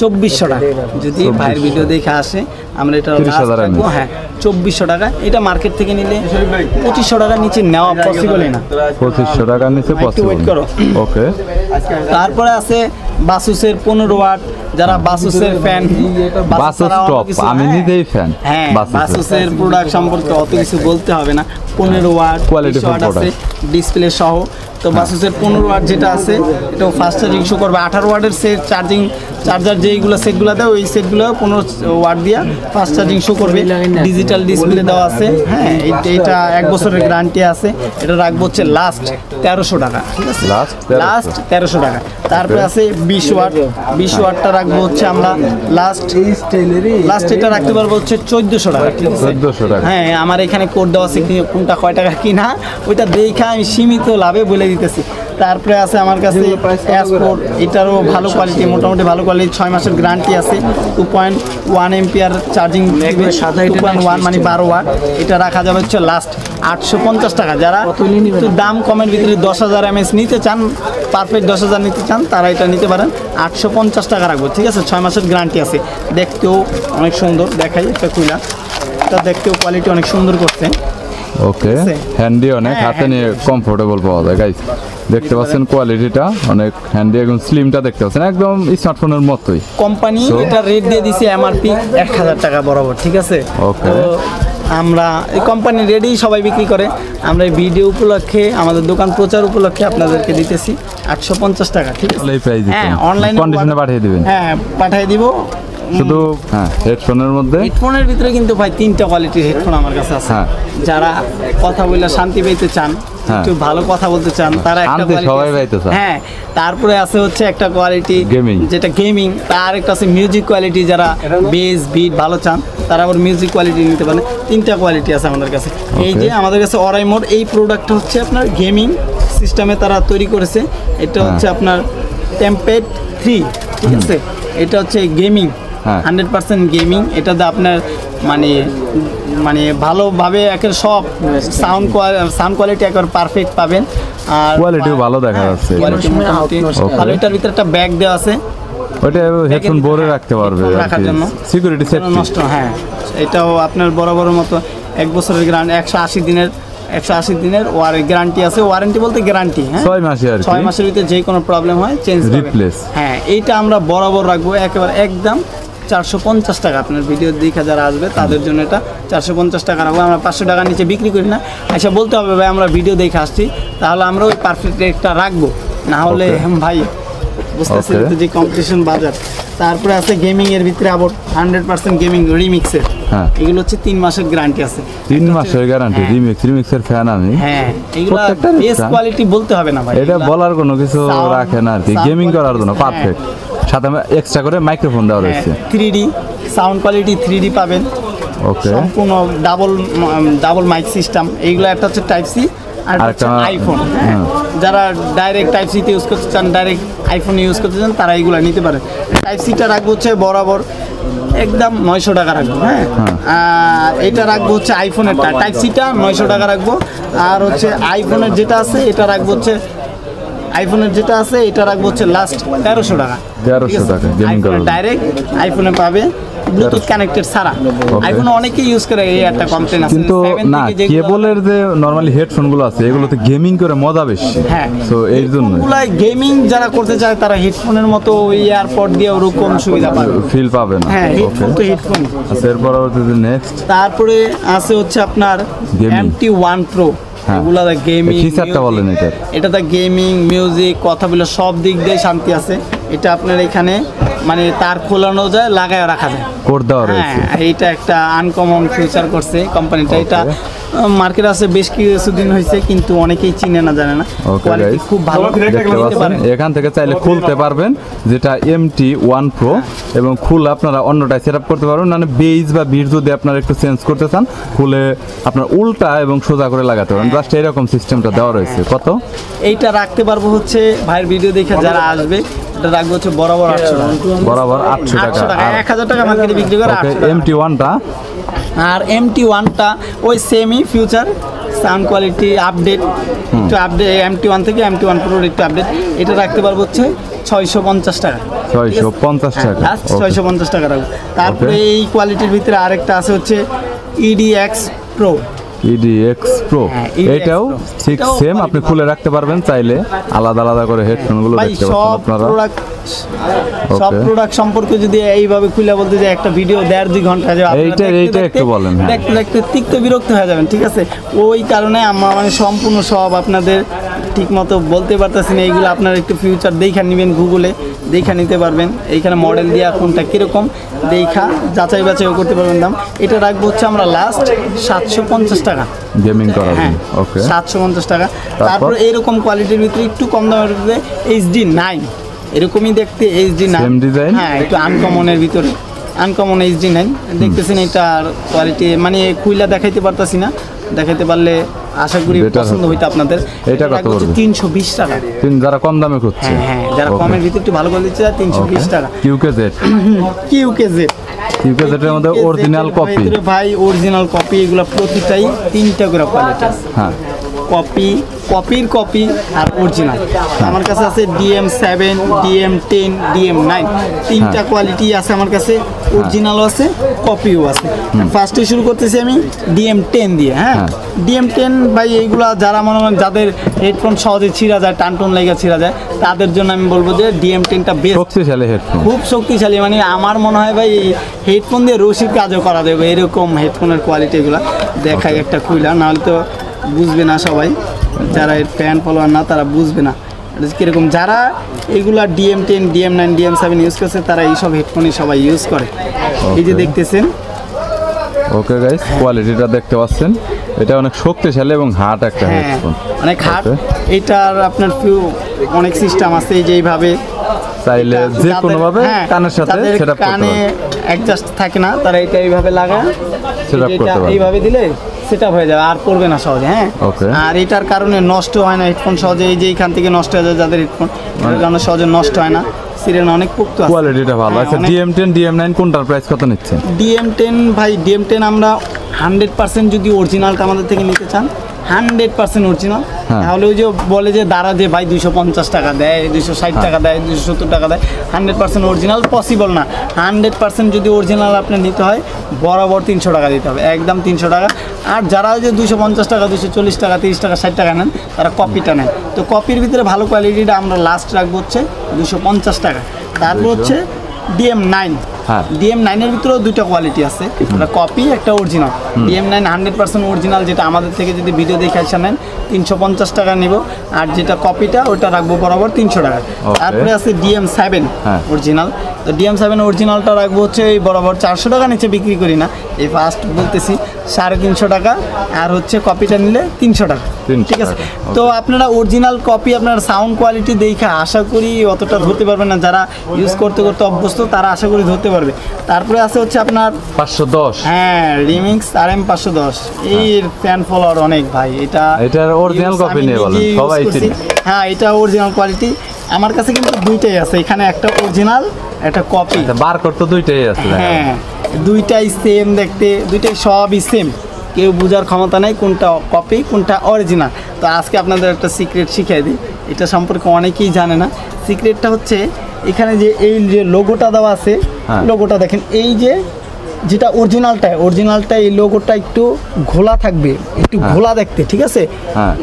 A: 2,400 টাকা, যদি ভাইয়ের ভিডিও দেখে আসে আমরা এটা রাখবো, হ্যাঁ 2,400 টাকা। এটা মার্কেট থেকে নিলে 2,500 টাকার নিচে নেওয়া পসিবলই না,
B: 2,500 টাকার নিচে পসিবল।
A: ওয়েট করো,
B: ওকে।
A: তারপরে আছে বাসুসের 15 ওয়াট, যারা বাসুসের ফ্যান,
B: বাসুস টপ, আমি নিজেই ফ্যান।
A: হ্যাঁ, বাসুসের প্রোডাক্ট সম্পর্কে অত কিছু বলতে হবে না, 15 ওয়াট
B: কোয়ালিটি
A: আছে ডিসপ্লে সহ। তো বাসুসের 15 ওয়াট যেটা আছে, এটাও ফাস্ট চার্জিং শো করবে। 18 ওয়াটের সেট চার্জার যেইগুলো সেটগুলো দেয়, ওই সেটগুলো 15 ওয়াট দিয়া ফাস্ট চার্জিং শো করবে, ডিজিটাল ডিসপ্লে দেওয়া আছে। হ্যাঁ, এটা 1 বছরের গ্যারান্টি আছে। এটা রাখবো হচ্ছে লাস্ট 1300 টাকা, ঠিক আছে? লাস্ট 1300 টাকা। তারপরে আছে 20 ওয়াটটা রাখবো হচ্ছে আমরা লাস্ট এটা রাখতে পারবো হচ্ছে 1400 টাকা, ঠিক আছে?
B: 1400 টাকা।
A: হ্যাঁ, আমার এখানে কোড দেওয়া আছে, কোনটা কয় টাকা কিনা ওইটা দেখা আমি সীমিত লাভে বলে দিতেছি। তারপরে আছে আমার কাছে S4, এটারও ভালো কোয়ালিটি, মোটামুটি ভালো কোয়ালিটি, 6 মাসের গ্যারান্টি আছে, 2.1 এম্পিয়ার চার্জিং, 2.1 মানে 12 ওয়াট। এটা রাখা যাবে হচ্ছে লাস্ট 850 টাকা। যারা একটু দাম কমের ভিতরে 10,000 mAh নিতে চান, পারফেক্ট 10,000 নিতে চান, তারা এটা নিতে পারেন। 850 টাকা রাখবো, ঠিক আছে? 6 মাসের গ্যারান্টি আছে। দেখতেও অনেক সুন্দর, দেখাই একটা খুইলা, এটা দেখতেও কোয়ালিটি অনেক সুন্দর করছে।
B: ওকে, হ্যান্ডি অনেক, হাতে নিয়ে কমফোর্টেবল পাওয়া যায় গাইস। দেখতে পাচ্ছেন কোয়ালিটিটা অনেক হ্যান্ডি, একদম স্লিমটা দেখতে পাচ্ছেন, একদম স্মার্টফোনের মতোই।
A: কোম্পানি এটা রেট দিয়ে দিছে MRP 1,000 টাকা বরাবর, ঠিক আছে?
B: ওকে,
A: তো আমরা এই কোম্পানি রেটেই সবাই বিক্রি করে, আমরা এই ভিডিও উপলক্ষে, আমাদের দোকান প্রচার উপলক্ষে আপনাদেরকে দিতেছি 850 টাকা, ঠিক আছে?
B: এই প্রাইস
A: হ্যাঁ, অনলাইনে
B: কন্ডিশনে পাঠিয়ে দিবেন।
A: হ্যাঁ, পাঠিয়ে দিব।
B: শুধু হ্যাঁ হেডফোনের মধ্যে
A: হেডফোনের ভিতরে কিন্তু ভাই 3টা কোয়ালিটির হেডফোন আমার কাছে আছে।
B: হ্যাঁ।
A: যারা কথা বলে শান্তি পেতে চান, একটু ভালো কথা বলতে চান, তারা একটা
B: শান্তি
A: quality
B: সবাই
A: আছে।
B: পাইতে চায়।
A: হ্যাঁ, তারপরে আছে হচ্ছে একটা কোয়ালিটি
B: Gaming।
A: যেটা গেমিং, তার একটা আছে মিউজিক কোয়ালিটি, যারা বেস বিট ভালো চান তারা আবার মিউজিক কোয়ালিটি নিতে পারেন। 3টা কোয়ালিটি আছে আমাদের কাছে। এই যে আমাদের কাছে অরাই মোড, এই প্রোডাক্টটা হচ্ছে আপনার গেমিং সিস্টেমে তারা তৈরি করেছে। এটা হচ্ছে আপনার টেম্পেড 3, ঠিক আছে? এটা হচ্ছে গেমিং, 100% গেমিং। এটাতে আপনার মানে মানে ভালোভাবে একের সব সাউন্ড কোয়ালিটি একবার পারফেক্ট পাবেন। আর
B: কোয়ালিটিও ভালো দেখা যাচ্ছে।
A: কোয়ালিটি মোটামুটি ভালো। এটার ভিতরে একটা ব্যাগ দেওয়া আছে,
B: ওটা হেডফোন ভরে রাখতে পারবে
A: হেডফোন রাখার জন্য।
B: সিকিউরিটি সেফটি
A: নষ্ট, হ্যাঁ। এটাও আপনার বড় মতো 1 বছরের গ্যারান্টি, 180 দিনের গ্যারান্টি আছে। ওয়ারেন্টি বলতে গ্যারান্টি, হ্যাঁ
B: 6 মাসে আর কি।
A: 6 মাসের ভিতরে যে কোনো প্রবলেম হয় চেঞ্জ
B: Replace।
A: হ্যাঁ, এইটা আমরা বরাবর রাখবো একেবারে একদম 450 টাকা। আপনার ভিডিও দেখে যারা আসবে তাদের জন্য এটা 450 টাকা রাখবো। আমরা 500 টাকার নিচে বিক্রি করি না। আচ্ছা, বলতে হবে ভাই আমরা ভিডিও দেখে আসছি, তাহলে আমরা ওই পারফেক্ট রেটটা রাখবো, না হলে ভাই বুঝতেছি যে কম্পিটিশন বাজার। তারপরে আছে গেমিং এর ভিতরে আবার 100% গেমিং রিমিক্সের।
B: হ্যাঁ,
A: এগুলো হচ্ছে 3 মাসের গ্যারান্টি আছে।
B: 3 মাসের গ্যারান্টি। রিমিক্সের ফ্যান আমি।
A: হ্যাঁ, এগুলো
B: প্রত্যেকটা
A: বেস্ট কোয়ালিটি বলতে হবে না ভাই,
B: এটা বলার কোনো কিছু
A: Sound-
B: রাখে না আর কি,
A: sound
B: গেমিং করার জন্য
A: quality,
B: পারফেক্ট। সাথে এক্সট্রা করে মাইক্রোফোন দেওয়া রয়েছে।
A: 3D সাউন্ড কোয়ালিটি 3D পাবেন।
B: ওকে,
A: সম্পূর্ণ ডাবল মাইক সিস্টেম। এইগুলো একটা হচ্ছে টাইপ সি আর একটা আইফোন। যারা ডাইরেক্ট টাইপ সিতে ইউজ করতে চান, ডাইরেক্ট আইফোন ইউজ করতে চান, তারা এইগুলো নিতে পারে। টাইপ সিটা রাখবো হচ্ছে বরাবর একদম 900 টাকা রাখবো। হ্যাঁ, আর এটা রাখবো হচ্ছে আইফোনের টাইপ সিটা 900 টাকা রাখবো। আর হচ্ছে আইফোনের যেটা আছে এটা রাখবো হচ্ছে এটা রাখবো হচ্ছে লাস্ট 1300 টাকা।
B: 1300 টাকা গেমিং করার জন্য।
A: ডাইরেক্ট আইফোনে পাবে ব্লুটুথ কানেক্টেড ছাড়া। আইফোনে অনেকে ইউজ করে, এই একটা কমপ্লেন আছে।
B: কিন্তু
A: 7
B: না,
A: থেকে যেগুলো-
B: কেবলের যে নরমালি হেডফোন গুলো আছে এগুলোতে গেমিং করে মজা বেশি।
A: হ্যাঁ,
B: তো এই জন্য
A: ওগুলাই গেমিং যারা করতে চায় তারা হেডফোনের মতো ওই এয়ারপড দিয়ে ওরকম সুবিধা পাবে।
B: ফিল পাবে না।
A: হ্যাঁ,
B: ওকে,
A: হেডফোন তো হেডফোন।
B: আচ্ছা, এর পরবর্তীতে নেক্সট
A: তারপরে আছে হচ্ছে আপনার
B: Gaming।
A: MT1 Pro।
B: হ্যাঁ।
A: এগুলা গেমিং,
B: ফিচারটা বলেন এটার।
A: এটাতে গেমিং, মিউজিক, কথা বলে সব দিক দিয়ে শান্তি আছে। এটা আপনার এখানে মানে তার খোলানো যায়, লাগায় রাখা যায়।
B: কোড দেওয়া রয়েছে।
A: হ্যাঁ, এইটা একটা আনকমন ফিচার করছে কোম্পানিটা। এটা মার্কেট আছে বেশ কিছুদিন হয়েছে, কিন্তু অনেকেই চিনে না, জানে না।
B: ওকে
A: কোয়ালিটি
B: গাইস,
A: খুব ভালো,
B: দেখতে
A: নিতে
B: পাচ্ছেন
A: পারেন।
B: এখান থেকে চাইলে খুলতে পারবেন, যেটা MT1 Pro, এবং খুলে আপনারা অন্যটায় সেটআপ করতে পারবেন। মানে বেজ বা বিট যদি আপনারা একটু চেঞ্জ করতে চান, খুলে আপনার উল্টা এবং সোজা করে লাগাতে পারেন। জাস্ট এরকম সিস্টেমটা দেওয়া রয়েছে। কত?
A: এইটা রাখতে পারবো হচ্ছে ভাইয়ের ভিডিও দেখে যারা আসবে, এটা রাখবো হচ্ছে বরাবর 800 টাকা।
B: বরাবর 800 টাকা।
A: 800 টাকা, 1000 টাকা মার্কেটে বিক্রি করে 800 টাকা।
B: MT1টা
A: আর MT1টা ওই semi future sound quality update, একটু আপডেট MT1 থেকে MT1 Pro একটু আপডেট। এটা রাখতে পারবো হচ্ছে 650 টাকা।
B: 650 টাকা।
A: লাস্ট 650 টাকা রাখবো। তারপরে এই কোয়ালিটির ভিতরে আরেকটা আছে হচ্ছে EDX Pro।
B: EDX Pro,
A: হ্যাঁ, EDX
B: এটাও
A: Pro।
B: ঠিক
A: এটাও
B: সেম, আপনি খুলে রাখতে পারবেন চাইলে। আলাদা আলাদা করে হেডফোন গুলো
A: ভাই
B: দেখতে পাচ্ছেন আপনারা।
A: সব প্রোডাক্ট সম্পর্কে যদি এইভাবে খুলে বলতে যে একটা ভিডিও 1.5-2 ঘন্টা যাবে,
B: এইটা একটু বলেন। হ্যাঁ,
A: দেখতে তিক্ত বিরক্ত হয়ে যাবেন, ঠিক আছে? ওই কারণে আমরা মানে সম্পূর্ণ সব আপনাদের ঠিক মতো বলতে পারতেছি না। এইগুলো আপনারা একটু ফিউচার দেখা নেবেন, গুগলে দেখা নিতে পারবেন। এইখানে মডেল দেওয়া কোনটা কীরকম দেখা যাচাই বাছাইও করতে পারবেন দাম। এটা রাখবো হচ্ছে আমরা লাস্ট 750 টাকা
B: গেমিং করার
A: হ্যাঁ,
B: জন্য। ওকে,
A: 750 টাকা। তারপর এরকম কোয়ালিটির ভিতরে একটু কম দামের ভিতরে HD9, এরকমই দেখতে HD9,
B: Same design?
A: হ্যাঁ, একটু আনকমনের ভিতরে আনকমন HD9 দেখতেছেন। এটার কোয়ালিটি মানে খুইলা দেখাইতে পারতাছি না, দেখাইতে পারলে আশা করি
B: Better
A: পছন্দ
B: হতো।
A: হইতো আপনাদের।
B: এটা কত
A: হচ্ছে
B: পড়বে?
A: 320 টাকা।
B: যারা কম দামে খুঁজছে।
A: হ্যাঁ হ্যাঁ, যারা
B: Okay.
A: কমের ভিতরে একটু ভালো করে দিচ্ছে 320 টাকা।
B: QKZ
A: QKZ
B: এর মধ্যে অরিজিনাল কপি।
A: ভাই অরিজিনাল কপি, এগুলো প্রতিটাই 3টা করে কোয়ালিটি আছে।
B: হ্যাঁ,
A: কপি আর অরিজিনাল। আমার কাছে আছে DM7, DM10, DM9, 3টা কোয়ালিটি আছে আমার কাছে। অরিজিনালও আছে, কপিও আছে। ফার্স্টে শুরু করতেছি আমি DM10 দিয়ে। হ্যাঁ, DM10 ভাই এইগুলা যারা মনে করেন যাদের হেডফোন সহজে ছিঁড়া যায়, টানটন লেগে ছিঁড়া যায়, তাদের জন্য আমি বলবো যে DM10টা বেস্ট,
B: শক্তিশালী হেডফোন,
A: খুব শক্তিশালী। মানে আমার মনে হয় ভাই হেডফোন দিয়ে রশির কাজও করা যাবে, এরকম হেডফোনের কোয়ালিটি। এগুলো দেখাই একটা খুইলা, নাহলে তো বুঝবে না সবাই, যারা এর ফ্যান ফলোয়ার না তারা বুঝবে না। এটা কীরকম, যারা এগুলা DM10 DM9 DM7 ইউজ করছে তারা এইসব হেডফোনই সবাই ইউজ করে। এই যে দেখতেছেন।
B: ওকে গাইস, কোয়ালিটিটা দেখতে পাচ্ছেন, এটা অনেক শক্তিশালী এবং হার্ড একটা হেডফোন,
A: অনেক হার্ড। এটার আপনার অনেক সিস্টেম আছে, এই যে এইভাবে
B: চাইলে যে কোনো ভাবে কানের সাথে সেটআপ করতে
A: কানে অ্যাডজাস্ট থাকে না, তারা এটা এইভাবে লাগায়
B: সেটআপ করতে পারবে,
A: এইভাবে দিলে সেটআপ হয়ে যাবে, আর পড়বে না সহজে। হ্যাঁ, আর এটার কারণে নষ্ট হয় না হেডফোন সহজে, এই যে এইখান থেকে নষ্ট হয়ে যায় যাদের হেডফোন, এটার কারণে সহজে নষ্ট হয় না, সিরিয়াল অনেক পোক্ত আছে,
B: কোয়ালিটিটা ভালো আছে। DM10 DM9 কোনটার প্রাইস কত নিচ্ছেন?
A: DM10 ভাই, DM10 আমরা 100% যদি অরিজিনালটা আমাদের থেকে নিতে চান 100% অরিজিনাল, তাহলে ওই যে বলে যে দাঁড়া যে ভাই 250 টাকা দেয়, 260 টাকা দেয়, 270 টাকা দেয়, 100% অরিজিনাল পসিবল না। 100% যদি অরিজিনাল আপনার নিতে হয় বরাবর 300 টাকা দিতে হবে, একদম 300 টাকা। আর যারা ওই যে 250 টাকা, 240 টাকা, 30 টাকা, 60 টাকা নেন, তারা কপিটা নেন। তো কপির ভিতরে ভালো কোয়ালিটিটা আমরা লাস্ট রাখবো হচ্ছে 250 টাকা। তারপর হচ্ছে DM9, DM9 এর ভিতরেও দুইটা কোয়ালিটি আছে, একটা কপি একটা অরিজিনাল। DM9 100% অরিজিনাল, যেটা আমাদের থেকে যদি ভিডিও দেখে আসা নেন 350 টাকা নিব, আর যেটা কপিটা ওটা রাখবো বরাবর 300 টাকা। তারপরে আছে DM7 অরিজিনাল, তো DM7 অরিজিনালটা রাখবো হচ্ছে এই বরাবর 400 টাকা, নিচে বিক্রি করি না, এই ফার্স্ট বলতেছি 350 টাকা, আর হচ্ছে কপিটা নিলে 300 টাকা, ঠিক আছে। তো আপনারা অরিজিনাল কপি আপনার সাউন্ড কোয়ালিটি দেখে আশা করি অতটা ধরতে পারবেন না, যারা ইউজ করতে করতে অভ্যস্ত তারা আশা করি ধরতে পারবে। তারপরে আছে হচ্ছে আপনার
B: 510,
A: হ্যাঁ, রিমিক্স RM 510, এর ফ্যান ফলোয়ার অনেক ভাই,
B: এটার অরিজিনাল কপি নিয়ে বলেন সবাই চিনি।
A: হ্যাঁ, এটা অরিজিনাল কোয়ালিটি, আমার কাছে কিন্তু দুইটাই আছে, এখানে একটা অরিজিনাল একটা কপি,
B: বারকোড তো দুইটাই আছে।
A: হ্যাঁ, দুইটাই সেম দেখতে, দুইটাই সবই সেম, কেউ বোঝার ক্ষমতা নাই কোনটা কপি কোনটা অরিজিনাল। তো আজকে আপনাদের একটা সিক্রেট শিখিয়ে দিই, এটা সম্পর্কে অনেকেই জানে না। সিক্রেটটা হচ্ছে এখানে যে এই যে লোগোটা দেওয়া আছে, লোগোটা দেখেন, এই যে যেটা অরিজিনালটা এই লোগোটা একটু ঘোলা থাকবে, একটু ঘোলা দেখতে, ঠিক আছে,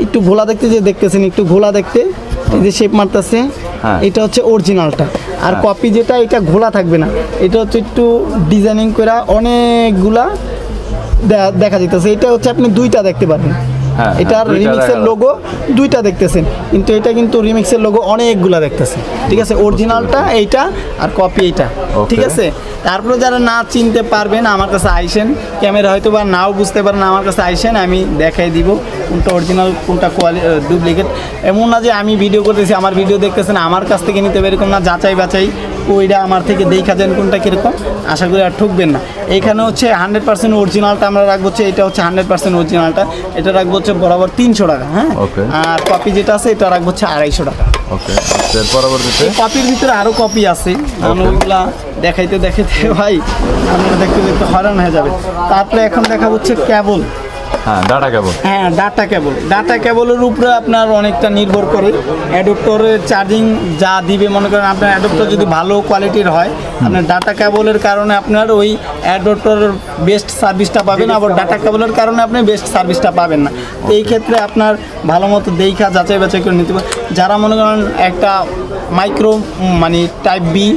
A: একটু ঘোলা দেখতে, যে দেখতেছেন একটু ঘোলা দেখতে, এই যে শেপ মারতেছে, এটা হচ্ছে অরিজিনালটা। আর কপি যেটা, এটা ঘোলা থাকবে না, এটা হচ্ছে একটু ডিজাইনিং করে অনেকগুলা দেখা যেতেছে। এটা হচ্ছে আপনি দুইটা দেখতে পারবেন, এটার রিমিক্সের লোগো দুইটা দেখতেছেন, কিন্তু এটা কিন্তু রিমিক্সের লোগো অনেকগুলা দেখতেছেন, ঠিক আছে। অরিজিনালটা এইটা আর কপি এইটা, ঠিক আছে। তারপরে যারা না চিনতে পারবেন আমার কাছে আইসেন, ক্যামেরা হয়তো বা নাও বুঝতে পারেন, আমার কাছে আইসেন, আমি দেখাই দিব কোনটা অরিজিনাল কোনটা ডুপ্লিকেট। এমন না যে আমি ভিডিও করতেছি আমার ভিডিও দেখতেছেন আমার কাছ থেকে নিতে হবে, এরকম না, যাচাই বাছাই ওইটা আমার থেকে দেখা যান কোনটা কীরকম, আশা করি আর ঠকবেন না। এইখানে হচ্ছে 100% অরিজিনালটা আমরা রাখবো হচ্ছে, এটা হচ্ছে 100% অরিজিনালটা, এটা রাখবো হচ্ছে বরাবর 300 টাকা, হ্যাঁ। আর কপি যেটা আছে এটা রাখবো হচ্ছে 250 টাকা। কপির ভিতরে আরও কপি আছে, ওইগুলা দেখাইতে ভাই আপনারা দেখতে দেখতে হয়রান হয়ে যাবে। তারপরে এখন দেখা হচ্ছে কেবল, ডাটা কেবলের উপরে আপনার অনেকটা নির্ভর করে অ্যাডাপ্টরের চার্জিং যা দিবে। মনে করেন আপনার অ্যাডাপ্টর যদি ভালো কোয়ালিটির হয়, আপনার ডাটা কেবলের কারণে আপনার ওই অ্যাডাপ্টরের বেস্ট সার্ভিসটা পাবেন, আবার ডাটা কেবলের কারণে আপনি বেস্ট সার্ভিসটা পাবেন না। তো এই ক্ষেত্রে আপনার ভালো মতো দেখা যাচাই বাছাই করে নিতে পারেন। যারা মনে করেন একটা মাইক্রো মানে টাইপ বি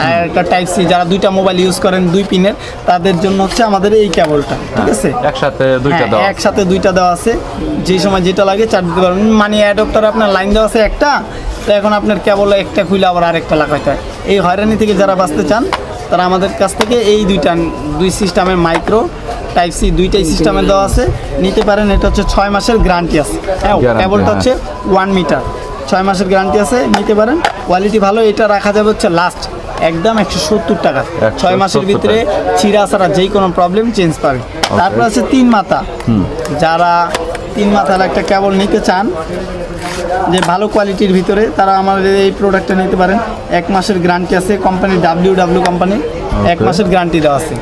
A: আর একটা টাইপ সি, যারা দুইটা মোবাইল ইউজ করেন 2 পিনের, তাদের জন্য হচ্ছে আমাদের এই কেবলটা, ঠিক আছে। একসাথে দুইটা দেওয়া আছে, যে সময় যেটা লাগে চার্জ দিতে পারবেন। মানে অ্যাডাপ্টার আপনার লাইন দেওয়া আছে একটা, তো এখন আপনার কেবল একটা খুলে আবার আরেকটা লাগাইতে হয়। এই হয়রানি থেকে যারা বাঁচতে চান তারা আমাদের কাছ থেকে এই দুই সিস্টেমের মাইক্রো টাইপ সি দুইটাই সিস্টেমে দেওয়া আছে, নিতে পারেন। এটা হচ্ছে 6 মাসের গ্যারান্টি আছে, হ্যাঁ। কেবলটা হচ্ছে 1 মিটার, 6 মাসের গ্যারান্টি আছে, নিতে পারেন। কোয়ালিটি ভালো। এটা রাখা যাবে হচ্ছে লাস্ট একদম 170 টাকা, 6 মাসের ভিতরে ছিঁড়া ছাড়া যেই কোনো প্রবলেম চেঞ্জ পাবে। তারপর আছে 3 মাথা, যারা 3 মাথার একটা কেবল নিতে চান যে ভালো কোয়ালিটির ভিতরে, তারা আমাদের এই প্রোডাক্টটা নিতে পারেন। 1 মাসের গ্যারান্টি আছে, কোম্পানি WW কোম্পানি 1 মাসের গ্যারান্টি দেওয়া আছে।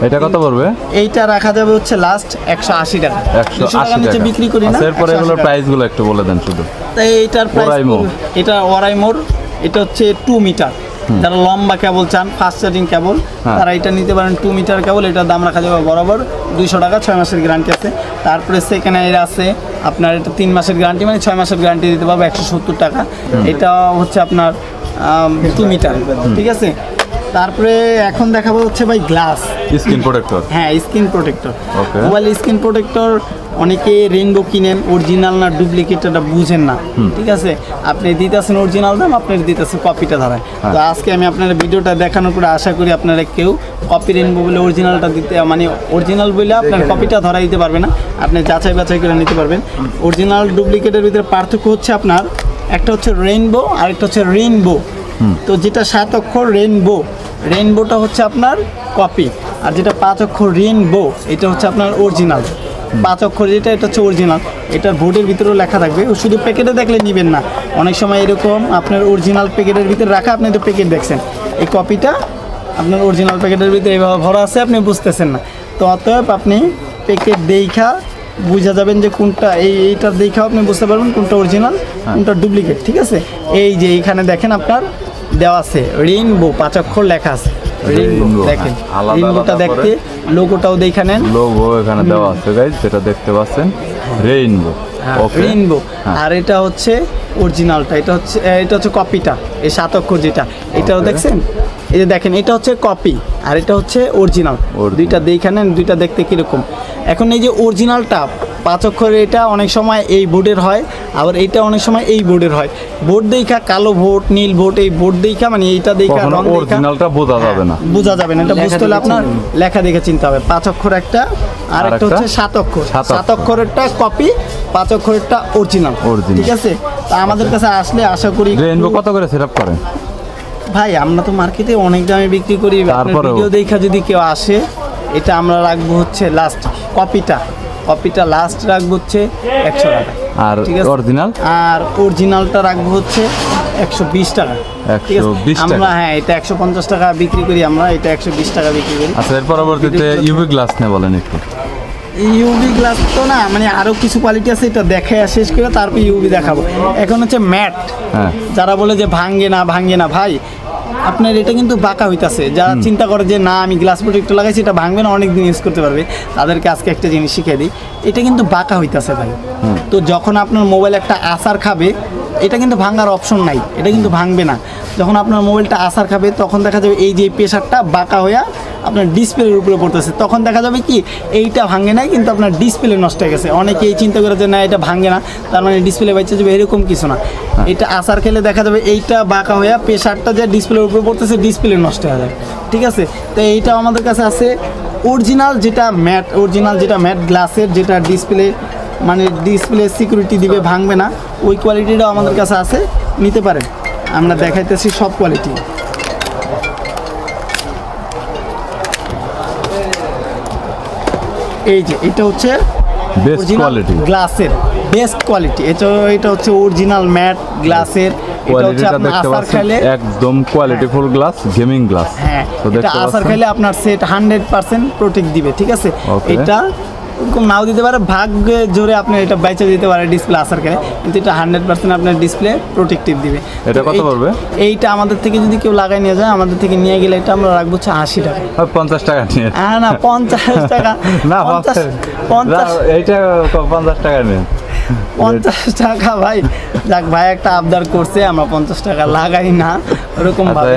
B: এটা কত পড়বে?
A: এইটা রাখা যাবে হচ্ছে লাস্ট 180 টাকা, 180 নিচে বিক্রি করি না।
B: এরপর এগুলোর প্রাইসগুলো একটু বলে দেন শুধু।
A: তাই এইটার প্রাইস, এটা ওরাইমোর, এটা হচ্ছে 2 মিটার। যারা লম্বা কেবল চান, ফাস্ট চার্জিং কেবল, তারা এটা নিতে পারেন। 2 মিটার কেবল, এটার দাম রাখা যাবে বরাবর 200 টাকা, 6 মাসের গ্যারান্টি আছে। তারপরে সেকেন্ড এর আছে আপনার, এটা 3 মাসের গ্যারান্টি, মানে 6 মাসের গ্যারান্টি দিতে পারবে 170 টাকা। এটা হচ্ছে আপনার 2 মিটার, ঠিক আছে। তারপরে এখন দেখাবো হচ্ছে ভাই গ্লাস
B: স্ক্রিন প্রোটেক্টর।
A: হ্যাঁ, screen protector.
B: Okay.
A: Mobile screen protector অনেকে রেইনবো কিনেন, অরিজিনাল না ডুপ্লিকেট এটা বুঝেন না, ঠিক আছে? আপনি দিতেছেন অরিজিনাল দাম, আপনি দিতেছেন কপিটা ধরায়। তো আজকে আমি আপনার ভিডিওটা দেখানোর পরে আশা করি আপনারা কেউ কপি রেইনবো বলে অরিজিনালটা দিতে, মানে অরিজিনাল বলে আপনার কপিটা ধরা দিতে পারবে না, আপনি যাচাই বাছাই করে নিতে পারবেন। অরিজিনাল ডুপ্লিকেটের ভিতরে পার্থক্য হচ্ছে আপনার একটা হচ্ছে রেইনবো আর একটা হচ্ছে রেইনবো। তো যেটা 7 অক্ষর রেইনবোটা হচ্ছে আপনার কপি, আর যেটা 5 অক্ষর রেইনবো এটা হচ্ছে আপনার অরিজিনাল। 5 অক্ষর যেটা এটা হচ্ছে অরিজিনাল, এটার বোর্ডের ভিতরেও লেখা থাকবে, শুধু প্যাকেটে দেখলে নেবেন না। অনেক সময় এরকম আপনার অরিজিনাল প্যাকেটের ভিতরে রাখা, আপনি তো প্যাকেট দেখছেন, এই কপিটা আপনার অরিজিনাল প্যাকেটের ভিতরে এইভাবে ভরা আছে, আপনি বুঝতেছেন না। তো অতএব আপনি প্যাকেট দেখা বুঝা যাবেন যে কোনটা, এইটার দেখাও আপনি বুঝতে পারবেন কোনটা অরিজিনাল কোনটা ডুপ্লিকেট, ঠিক আছে? এই যে এইখানে দেখেন আপনার দেওয়া আছে রেইনবো, 5 অক্ষর লেখা আছে রেইনবো, দেখেন রেইনবোটা দেখতে, লোগোটাও দেখে নেন,
B: লোগো এখানে দেওয়া আছে গাইস, যেটা দেখতে পাচ্ছেন রেইনবো। ওকে,
A: রেইনবো। আর এটা হচ্ছে অরিজিনালটা, এটা হচ্ছে কপিটা, এই 7 অক্ষর যেটা, এটাও দেখছেন, এই যে দেখেন এটা হচ্ছে কপি আর এটা হচ্ছে অরিজিনাল, দুইটা দেখে নেন, দুইটা দেখতে কিরকম। এখন এই যে অরিজিনালটা 5 অক্ষরের, এটা অনেক সময় এই বোর্ডের হয়, আবার এইটা অনেক সময় এই বোর্ডের হয়। বোর্ড দেখা কালো বোর্ড, নীল বোর্ড, এই বোর্ড দেখা মানে এইটা দেখা রং দেখা
B: অরিজিনালটা বোঝা যাবে না,
A: বোঝা যাবে না। এটা বুঝতে হলে আপনার লেখা দেখে চিনতে হবে। 5 অক্ষর একটা, আর একটা হচ্ছে 7 অক্ষর। 7 অক্ষরেরটা কপি, 5 অক্ষরেরটা অরিজিনাল, ঠিক আছে? তা আমাদের কাছে আসলে আশা করি।
B: রেইনবো কত করে সেটআপ করেন
A: ভাই? আমরা তো মার্কেটে অনেক দামে বিক্রি করি, ভিডিও দেখা যদি কেউ আসে, এটা আমরা রাখবো হচ্ছে লাস্ট, কপিটা লাস্ট রাখবো হচ্ছে 100 টাকা,
B: আর অরিজিনাল,
A: আর অরিজিনালটা রাখবো হচ্ছে 120 টাকা।
B: 120 টাকা?
A: আমরা হ্যাঁ, এটা 150 টাকা বিক্রি করি, আমরা এটা 120 টাকা বিক্রি করি।
B: আচ্ছা, এর পরবর্তীতে ইউভি গ্লাস নিয়ে বলেন একটু।
A: ইউভি গ্লাস তো না, মানে আরো কিছু কোয়ালিটি আছে, এটা দেখে শেষ করে তারপর ইউভি দেখাবো। এখন হচ্ছে ম্যাট, যারা বলে যে ভাঙ্গে না ভাই, আপনার এটা কিন্তু বাঁকা হইতাছে। যারা চিন্তা করে যে না আমি গ্লাস প্রোটেক্টর লাগাইছি এটা ভাঙবে না, অনেক দিন ইউজ করতে পারবে, তাদেরকে আজকে একটা জিনিস শিখিয়ে দিই, এটা কিন্তু বাঁকা হইতাছে ভাই। তো যখন আপনার মোবাইল একটা আসার খাবে, এটা কিন্তু ভাঙার অপশন নাই, এটা কিন্তু ভাঙবে না। যখন আপনার মোবাইলটা আসার খাবে তখন দেখা যাবে এই যে প্রেশারটা বাঁকা হয়ে আপনার ডিসপ্লের উপরে পড়তেছে, তখন দেখা যাবে কি এইটা ভাঙে নাই কিন্তু আপনার ডিসপ্লে নষ্ট হয়ে গেছে। অনেকেই চিন্তা করে যে না এটা ভাঙে না, তার মানে ডিসপ্লে বেঁচে যাবে, এরকম কিছু না। এটা আসার খেলে দেখা যাবে এইটা বাঁকা হয়ে প্রেশারটা যে ডিসপ্লের উপরে পড়তেছে, ডিসপ্লে নষ্ট হয়ে যাবে, ঠিক আছে? তো এইটা আমাদের কাছে আছে অরিজিনাল যেটা ম্যাট গ্লাসের, যেটা ডিসপ্লে মানে ডিসপ্লে সিকিউরিটি দিবে, ভাঙবে না, ওই কোয়ালিটিটাও আমাদের কাছে আছে, নিতে পারেন। আমরা দেখাইতেছি সব কোয়ালিটি। এই যে এটা হচ্ছে
B: বেস্ট কোয়ালিটি
A: গ্লাসের, বেস্ট কোয়ালিটি। এটা হচ্ছে অরিজিনাল ম্যাট গ্লাসের, এটা হচ্ছে আপনার আসার খাইলে
B: একদম কোয়ালিটিফুল গ্লাস, গেমিং গ্লাস।
A: হ্যাঁ, এটা আসার খাইলে আপনার সেট 100% প্রোটেক্ট দিবে, ঠিক আছে? এটা এরকম নাও দিতে পারে, ভাগ্যে জোরে আপনার এটা বাইচা দিতে পারে ডিসপ্লে আসার খেলে, কিন্তু এটা 100% আপনার ডিসপ্লে প্রোটেক্টিভ দিবে।
B: এটা কত পড়বে? এইটা
A: আমাদের থেকে যদি কেউ লাগাই নিয়ে যায়, আমাদের থেকে নিয়ে গেলে এটা আমরা রাখবো হচ্ছে 80 টাকা।
B: 50 টাকা নিয়ে?
A: না 50 টাকা
B: না, 50 এইটা 50 টাকা নিয়ে
A: 50 টাকা ভাই। যাক ভাই একটা আবদার করছে, আমরা 50 টাকা লাগাই না ওরকম ভাবে,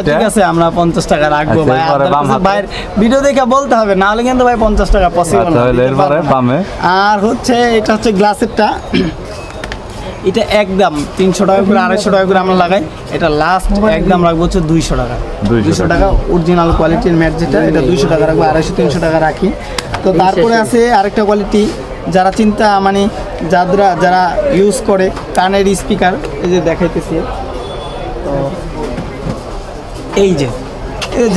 A: ঠিক আছে? আমরা 50 টাকা রাখবো ভাই। ভাইয়ের ভিডিও দেখে বলতে হবে, না হলে কিন্তু ভাই 50 টাকা পসিবল না। আর হচ্ছে এটা হচ্ছে গ্লাসেরটা, এটা একদম 300 টাকা করে 250 টাকা করে আমরা লাগাই, এটা লাস্ট একদম রাখবো হচ্ছে 200 টাকা। 200 টাকা অরিজিনাল কোয়ালিটির ম্যাট যেটা, এটা 200 টাকা রাখবো, 250-300 টাকা রাখি। তো তারপরে আছে আরেকটা কোয়ালিটি, যারা চিন্তা মানে যারা ইউজ করে কানের স্পিকার, এই যে দেখাইতেছি, তো এই যে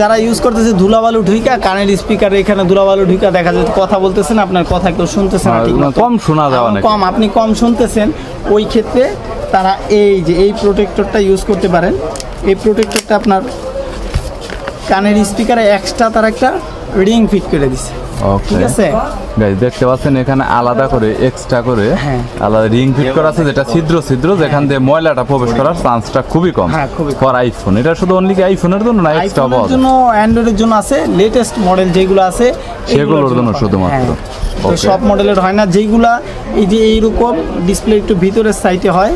A: যারা ইউজ করতেছে ধুলাবালু ঢুইকা কানের স্পিকার, এখানে ধুলাবালু ঢুইকা দেখা যায় কথা বলতেছেন, আপনার কথা কেউ শুনতেছে না, ঠিক না,
B: কম শোনা যাওয়া,
A: কম আপনি কম শুনতেছেন, ওই ক্ষেত্রে তারা এই যে এই প্রোটেক্টরটা ইউজ করতে পারেন। এই প্রোটেক্টরটা আপনার কানের স্পিকারে এক্সট্রা তার একটা রিং ফিট করে দিছে, ঠিক আছে
B: গাইস দেখতে পাচ্ছেন এখানে আলাদা করে এক্সট্রা করে
A: হ্যাঁ।
B: আলাদা রিং ফিট করা আছে, যেটা ছিদ্র ছিদ্র, যেখান দিয়ে ময়লাটা প্রবেশ করার চান্সটা খুবই কম।
A: হ্যাঁ, খুবই কম।
B: ফর আইফোন, এটা শুধু অনলি কি আইফোনের জন্য না এক্সট্রা পাওয়া
A: আইফোনের
B: যায়?
A: জন্য, অ্যান্ড্রয়েডের জন্য আছে, লেটেস্ট মডেল যেগুলো আছে
B: সেগুলোর জন্য
A: পাবেন।
B: শুধুমাত্র।
A: হ্যাঁ। তো
B: Okay.
A: সব মডেলের হয় না, যেগুলা এই যে এইরকম ডিসপ্লে একটু ভিতরের সাইডে হয়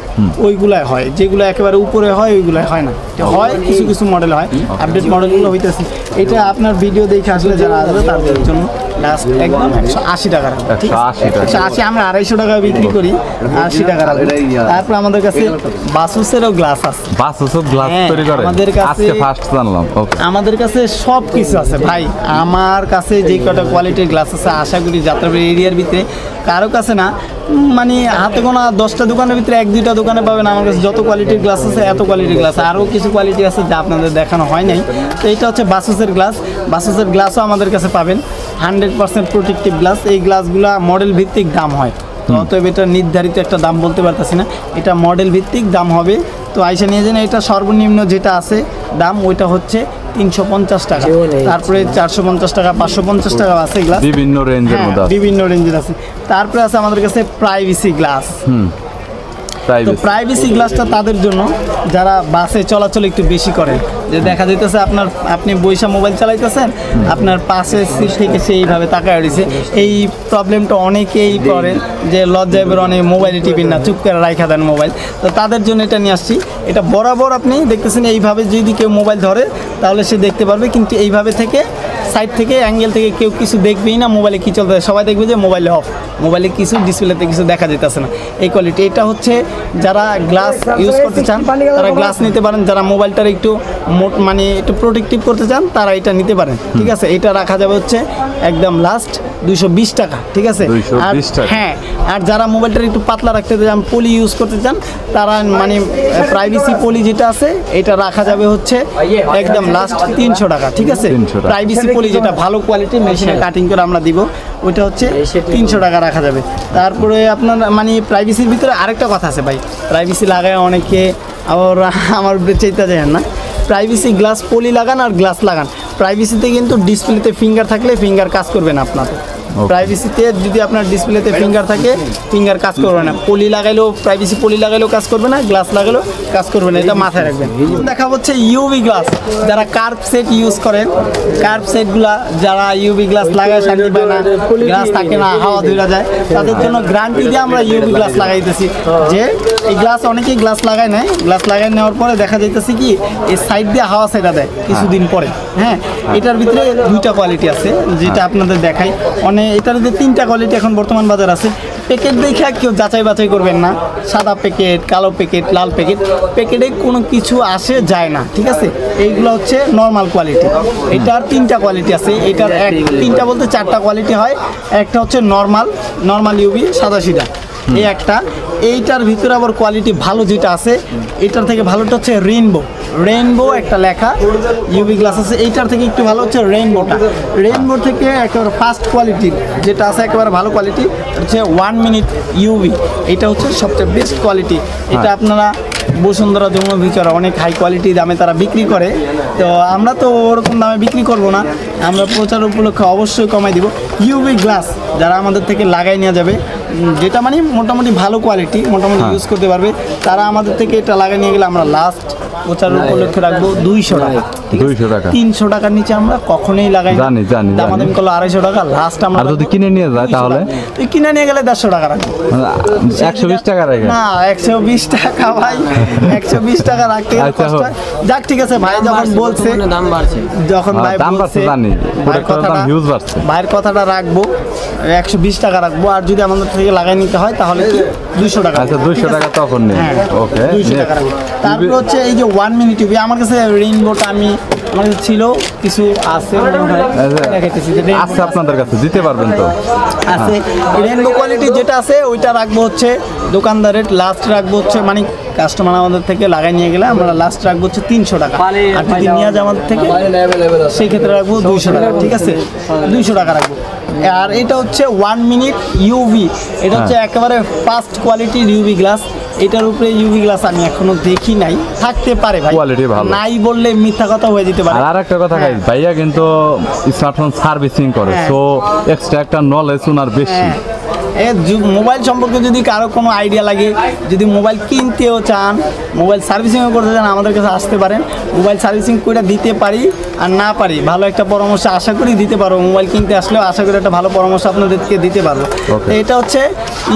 A: ওইগুলাই হয়, যেগুলো একেবারে উপরে হয় ওইগুলাই হয় না। তো হয় কিছু কিছু মডেল হয়, আপডেট মডেলগুলো হইতেছে। এটা আপনার ভিডিও দেখে আসলে যারা আসবে তাদের জন্য লাস্ট একদম 180 টাকা রাখবো, ঠিক আছে?
B: 180 টাকা।
A: 180, আমরা 250 টাকা বিক্রি করি, 80 টাকা রাখবো। তারপর আমাদের কাছে বাসুসেরও গ্লাস আছে।
B: বাসুস গ্লাস
A: হ্যাঁ,
B: তৈরি করে?
A: আমাদের কাছে-
B: আজকে ফার্স্ট জানলাম। ওকে,
A: আমাদের কাছে সব কিছু আছে ভাই। আমার কাছে যে কটা কোয়ালিটির গ্লাস আছে, আশা করি যাত্রাবাড়ি এরিয়ার ভিতরে কারো কাছে না, মানে হাতে গোনা 10টা দোকানের ভিতরে 1-2টা দোকানে পাবেন আমার কাছে যত কোয়ালিটির গ্লাস আছে, এত কোয়ালিটির গ্লাস। আরও কিছু কোয়ালিটি আছে যা আপনাদের দেখানো হয় নাই। তো এটা হচ্ছে বাসুসের গ্লাস। বাসুসের গ্লাসও আমাদের কাছে পাবেন, 100% প্রোটেক্টিভ গ্লাস। এই গ্লাসগুলো মডেল ভিত্তিক দাম হয়, তো অতএব এটা নির্ধারিত একটা দাম বলতে পারতেছি না, এটা মডেল ভিত্তিক দাম হবে। তো আইসা নিয়ে যান। এটা সর্বনিম্ন যেটা আছে দাম, ওইটা হচ্ছে 350 টাকা, তারপরে 450 টাকা, 550 টাকা আছে গ্লাস,
B: বিভিন্ন রেঞ্জের মধ্যে আছে।
A: বিভিন্ন রেঞ্জের আছে। তারপরে আছে আমাদের কাছে প্রাইভেসি গ্লাস। তো
B: প্রাইভেসি।
A: প্রাইভেসি গ্লাসটা তাদের জন্য যারা বাসে চলাচল একটু বেশি করেন, যে দেখা যাইতেছে আপনি বইসা মোবাইল চালাইতেছেন, আপনার পাশে সিট থেকে সেইভাবে তাকায় রয়েছে। এই প্রবলেমটা অনেকেই করে, যে লজ্জায় বের অনেক মোবাইলে টিপেন না, চুপ করে রাখা দেন মোবাইল। তো তাদের জন্য এটা নিয়ে আসছি। এটা বরাবর আপনি দেখতেছেন এইভাবে যদি কেউ মোবাইল ধরে তাহলে সে দেখতে পারবে, কিন্তু এইভাবে থেকে সাইড থেকে অ্যাঙ্গেল থেকে কেউ কিছু দেখবেই না মোবাইলে কী চলতে, সবাই দেখবে যে মোবাইলে অফ, মোবাইলে কিছু ডিসপ্লেতে কিছু দেখা যেতেছে না। এই কোয়ালিটি এটা হচ্ছে, যারা গ্লাস ইউজ করতে চান তারা গ্লাস নিতে পারেন, যারা মোবাইলটার একটু মানে একটু প্রোটেক্টিভ করতে চান তারা এটা নিতে পারেন, ঠিক আছে? এটা রাখা যাবে হচ্ছে একদম লাস্ট 220 টাকা, ঠিক আছে?
B: 220 টাকা।
A: হ্যাঁ, আর যারা মোবাইলটা একটু পাতলা রাখতে চান, পলি ইউজ করতে চান, তারা মানে প্রাইভেসি পলি যেটা আছে এটা রাখা যাবে হচ্ছে একদম লাস্ট 300 টাকা, ঠিক আছে?
B: 300 টাকা।
A: প্রাইভেসি পলি যেটা ভালো কোয়ালিটি মেশিনে কাটিং করে আমরা দিব, ওইটা হচ্ছে 300 টাকা রাখা যাবে। তারপরে আপনার মানে প্রাইভেসির ভিতরে আরেকটা কথা আছে ভাই, প্রাইভেসি লাগায় অনেকে আবার আমার চাইতে যায় না। প্রাইভেসি গ্লাস পলি লাগান আর গ্লাস লাগান, প্রাইভেসিতে কিন্তু ডিসপ্লেতে ফিঙ্গার থাকলে ফিঙ্গার কাজ করবে না আপনাদের। প্রাইভেসিতে যদি আপনার ডিসপ্লেতে ফিঙ্গার থাকে, ফিঙ্গার কাজ করবে না। পলি লাগাইলেও, প্রাইভেসি পলি লাগাইলেও কাজ করবে না, গ্লাস লাগাইলেও কাজ করবে না, এটা মাথায় রাখবেন। দেখা হচ্ছে ইউভি গ্লাস, যারা কার্ভ সেট ইউজ করেন, কার্ভ সেটগুলা যারা ইউভি গ্লাস লাগায় শান্তি পায় না, গ্লাস থাকে না, হাওয়া ধরে যায়, তাদের জন্য গ্যারান্টি দিয়ে আমরা ইউভি গ্লাস লাগাইতেছি। যে এই গ্লাস অনেকেই গ্লাস লাগায় নেয়, গ্লাস লাগাই নেওয়ার পরে দেখা যাইতেছে কি এই সাইড দিয়ে হাওয়া সেটা দেয় কিছুদিন পরে। হ্যাঁ, এটার ভিতরে 2টা কোয়ালিটি আছে, যেটা আপনাদের দেখাই। এটার যে 3টা কোয়ালিটি এখন বর্তমান বাজার আছে। প্যাকেট দেখে কেউ যাচাই বাছাই করবেন না, সাদা প্যাকেট, কালো প্যাকেট, লাল প্যাকেট, প্যাকেটে কোনো কিছু আসে যায় না, ঠিক আছে? এইগুলো হচ্ছে নর্মাল কোয়ালিটি। এটার 3টা কোয়ালিটি আছে, এটার 3টা বলতে 4টা কোয়ালিটি হয়। একটা হচ্ছে নর্মাল ইউভি সাদা সিধা, এই একটা। এইটার ভিতরে আবার কোয়ালিটি ভালো যেটা আছে, এটার থেকে ভালোটা হচ্ছে রেইনবো একটা লেখা ইউভি গ্লাস আছে। এইটার থেকে একটু ভালো হচ্ছে রেইনবো থেকে একেবারে ফার্স্ট কোয়ালিটি যেটা আছে, একেবারে ভালো কোয়ালিটি হচ্ছে 1 মিনিট ইউভি। এটা হচ্ছে সবচেয়ে বেস্ট কোয়ালিটি। এটা আপনারা বসুন্ধরা, যমুনা ফিউচার অনেক হাই কোয়ালিটি দামে তারা বিক্রি করে, তো আমরা তো ওরকম দামে বিক্রি করব না, আমরা প্রচার উপলক্ষে অবশ্যই কমাই দিব। ইউভি গ্লাস যারা আমাদের থেকে লাগাই নেওয়া যাবে, যেটা মানে মোটামুটি ভালো কোয়ালিটি, মোটামুটি ইউজ করতে পারবে, তারা আমাদের থেকে এটা লাগাই নিয়ে গেলে আমরা লাস্ট প্রচার উপলক্ষে রাখবো 200 টাকা,
B: 200 টাকা।
A: 300 টাকার নিচে আমরা কখনোই লাগাই না।
B: জানি।
A: দামাদাম করলে 250 টাকা লাস্ট আমরা।
B: আর যদি কিনে নিয়ে যায় তাহলে?
A: কিনে নিয়ে গেলে 150 টাকা রাখবো।
B: 120 টাকা রাখে
A: না, 120 টাকা ভাই, 120 টাকা রাখতে গেলে
B: আচ্ছা,
A: কষ্ট হয়। যাক ঠিক আছে, ভাই যখন বলছে, যখন ভাই
B: দাম বাড়ছে,
A: বলছে,
B: জানি দাম হিউজ বাড়ছে,
A: ভাইয়ের কথাটা রাখবো, 120 টাকা রাখবো। আর যদি আমাদের থেকে লাগাই নিতে হয় তাহলে কি 200 টাকা।
B: আচ্ছা, 200 টাকা তখন নেই। ওকে,
A: 200 টাকা রাখবো। তারপর হচ্ছে এই যে 1 মিনিট টিভি, আমার কাছে রেইনবোটা আমার কাছে ছিল, কিছু আছে দেখাইতেছি।
B: আচ্ছা, আপনাদের কাছে দিতে পারবেন তো?
A: আছে রেইনবো কোয়ালিটি যেটা আছে ওইটা রাখবো হচ্ছে দোকানদারের লাস্ট রাখবো হচ্ছে, মানে কাস্টমার আমাদের থেকে লাগাই নিয়ে গেলে আমরা লাস্ট রাখবো হচ্ছে 300 টাকা। আর যদি নিয়ে যায় আমাদের থেকে সেই ক্ষেত্রে রাখবো 200 টাকা, ঠিক আছে? 200 টাকা রাখবো। আর এটা হচ্ছে 1 মিনিট ইউভি, এটা হচ্ছে একেবারে ফার্স্ট কোয়ালিটির ইউভি গ্লাস। এটার উপরে ইউভি গ্লাস আমি এখনো দেখি নাই, থাকতে পারে ভাই,
B: Quality ভালো।
A: নাই বললে মিথ্যা কথা হয়ে যেতে পারে।
B: আর একটা কথা গাইস, ভাইয়া কিন্তু স্মার্টফোন সার্ভিসিং করে,
A: হ্যাঁ।
B: সো এক্সট্রা একটা নলেজ ওনার বেশি।
A: মোবাইল সম্পর্কে যদি কারো কোনো আইডিয়া লাগে, যদি মোবাইল কিনতেও চান, মোবাইল সার্ভিসিংও করতে চান, আমাদের কাছে আসতে পারেন। মোবাইল সার্ভিসিং করে দিতে পারি, আর না পারি ভালো একটা পরামর্শ আশা করি দিতে পারবো। মোবাইল কিনতে আসলেও আশা করি একটা ভালো পরামর্শ আপনাদেরকে দিতে পারবো।
B: Okay.
A: তো এটা হচ্ছে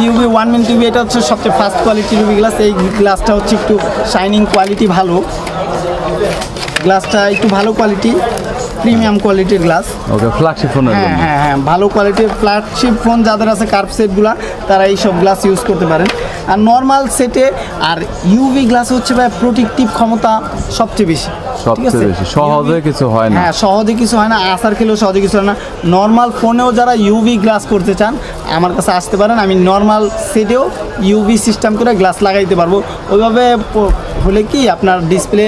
A: ইউভি 1 মিনিট টিভি, এটা হচ্ছে সবচেয়ে ফার্স্ট কোয়ালিটির ইউভি গ্লাস। এই গ্লাসটা হচ্ছে একটু শাইনিং কোয়ালিটি ভালো, গ্লাসটা একটু ভালো কোয়ালিটি, প্রিমিয়াম কোয়ালিটির গ্লাস।
B: ওকে, ফ্ল্যাগশিপ ফোনের
A: হ্যাঁ
B: জন্য।
A: হ্যাঁ হ্যাঁ, ভালো কোয়ালিটির ফ্ল্যাগশিপ ফোন যাদের আছে কার্ভ সেটগুলো, তারা এই সব গ্লাস ইউজ করতে পারেন। আর নর্মাল সেটে আর ইউভি গ্লাস হচ্ছে ভাই প্রোটেক্টিভ ক্ষমতা সবচেয়ে বেশি, ঠিক আছে?
B: সবচেয়ে বেশি সহজে কিছু হয় না।
A: হ্যাঁ, সহজে কিছু হয় না, আসার খেলেও সহজে কিছু হয় না। নর্মাল ফোনেও যারা ইউভি গ্লাস করতে চান আমার কাছে আসতে পারেন, আমি নর্মাল সেটেও ইউভি সিস্টেম করে গ্লাস লাগাইতে পারবো। ওইভাবে হলে কি আপনার ডিসপ্লে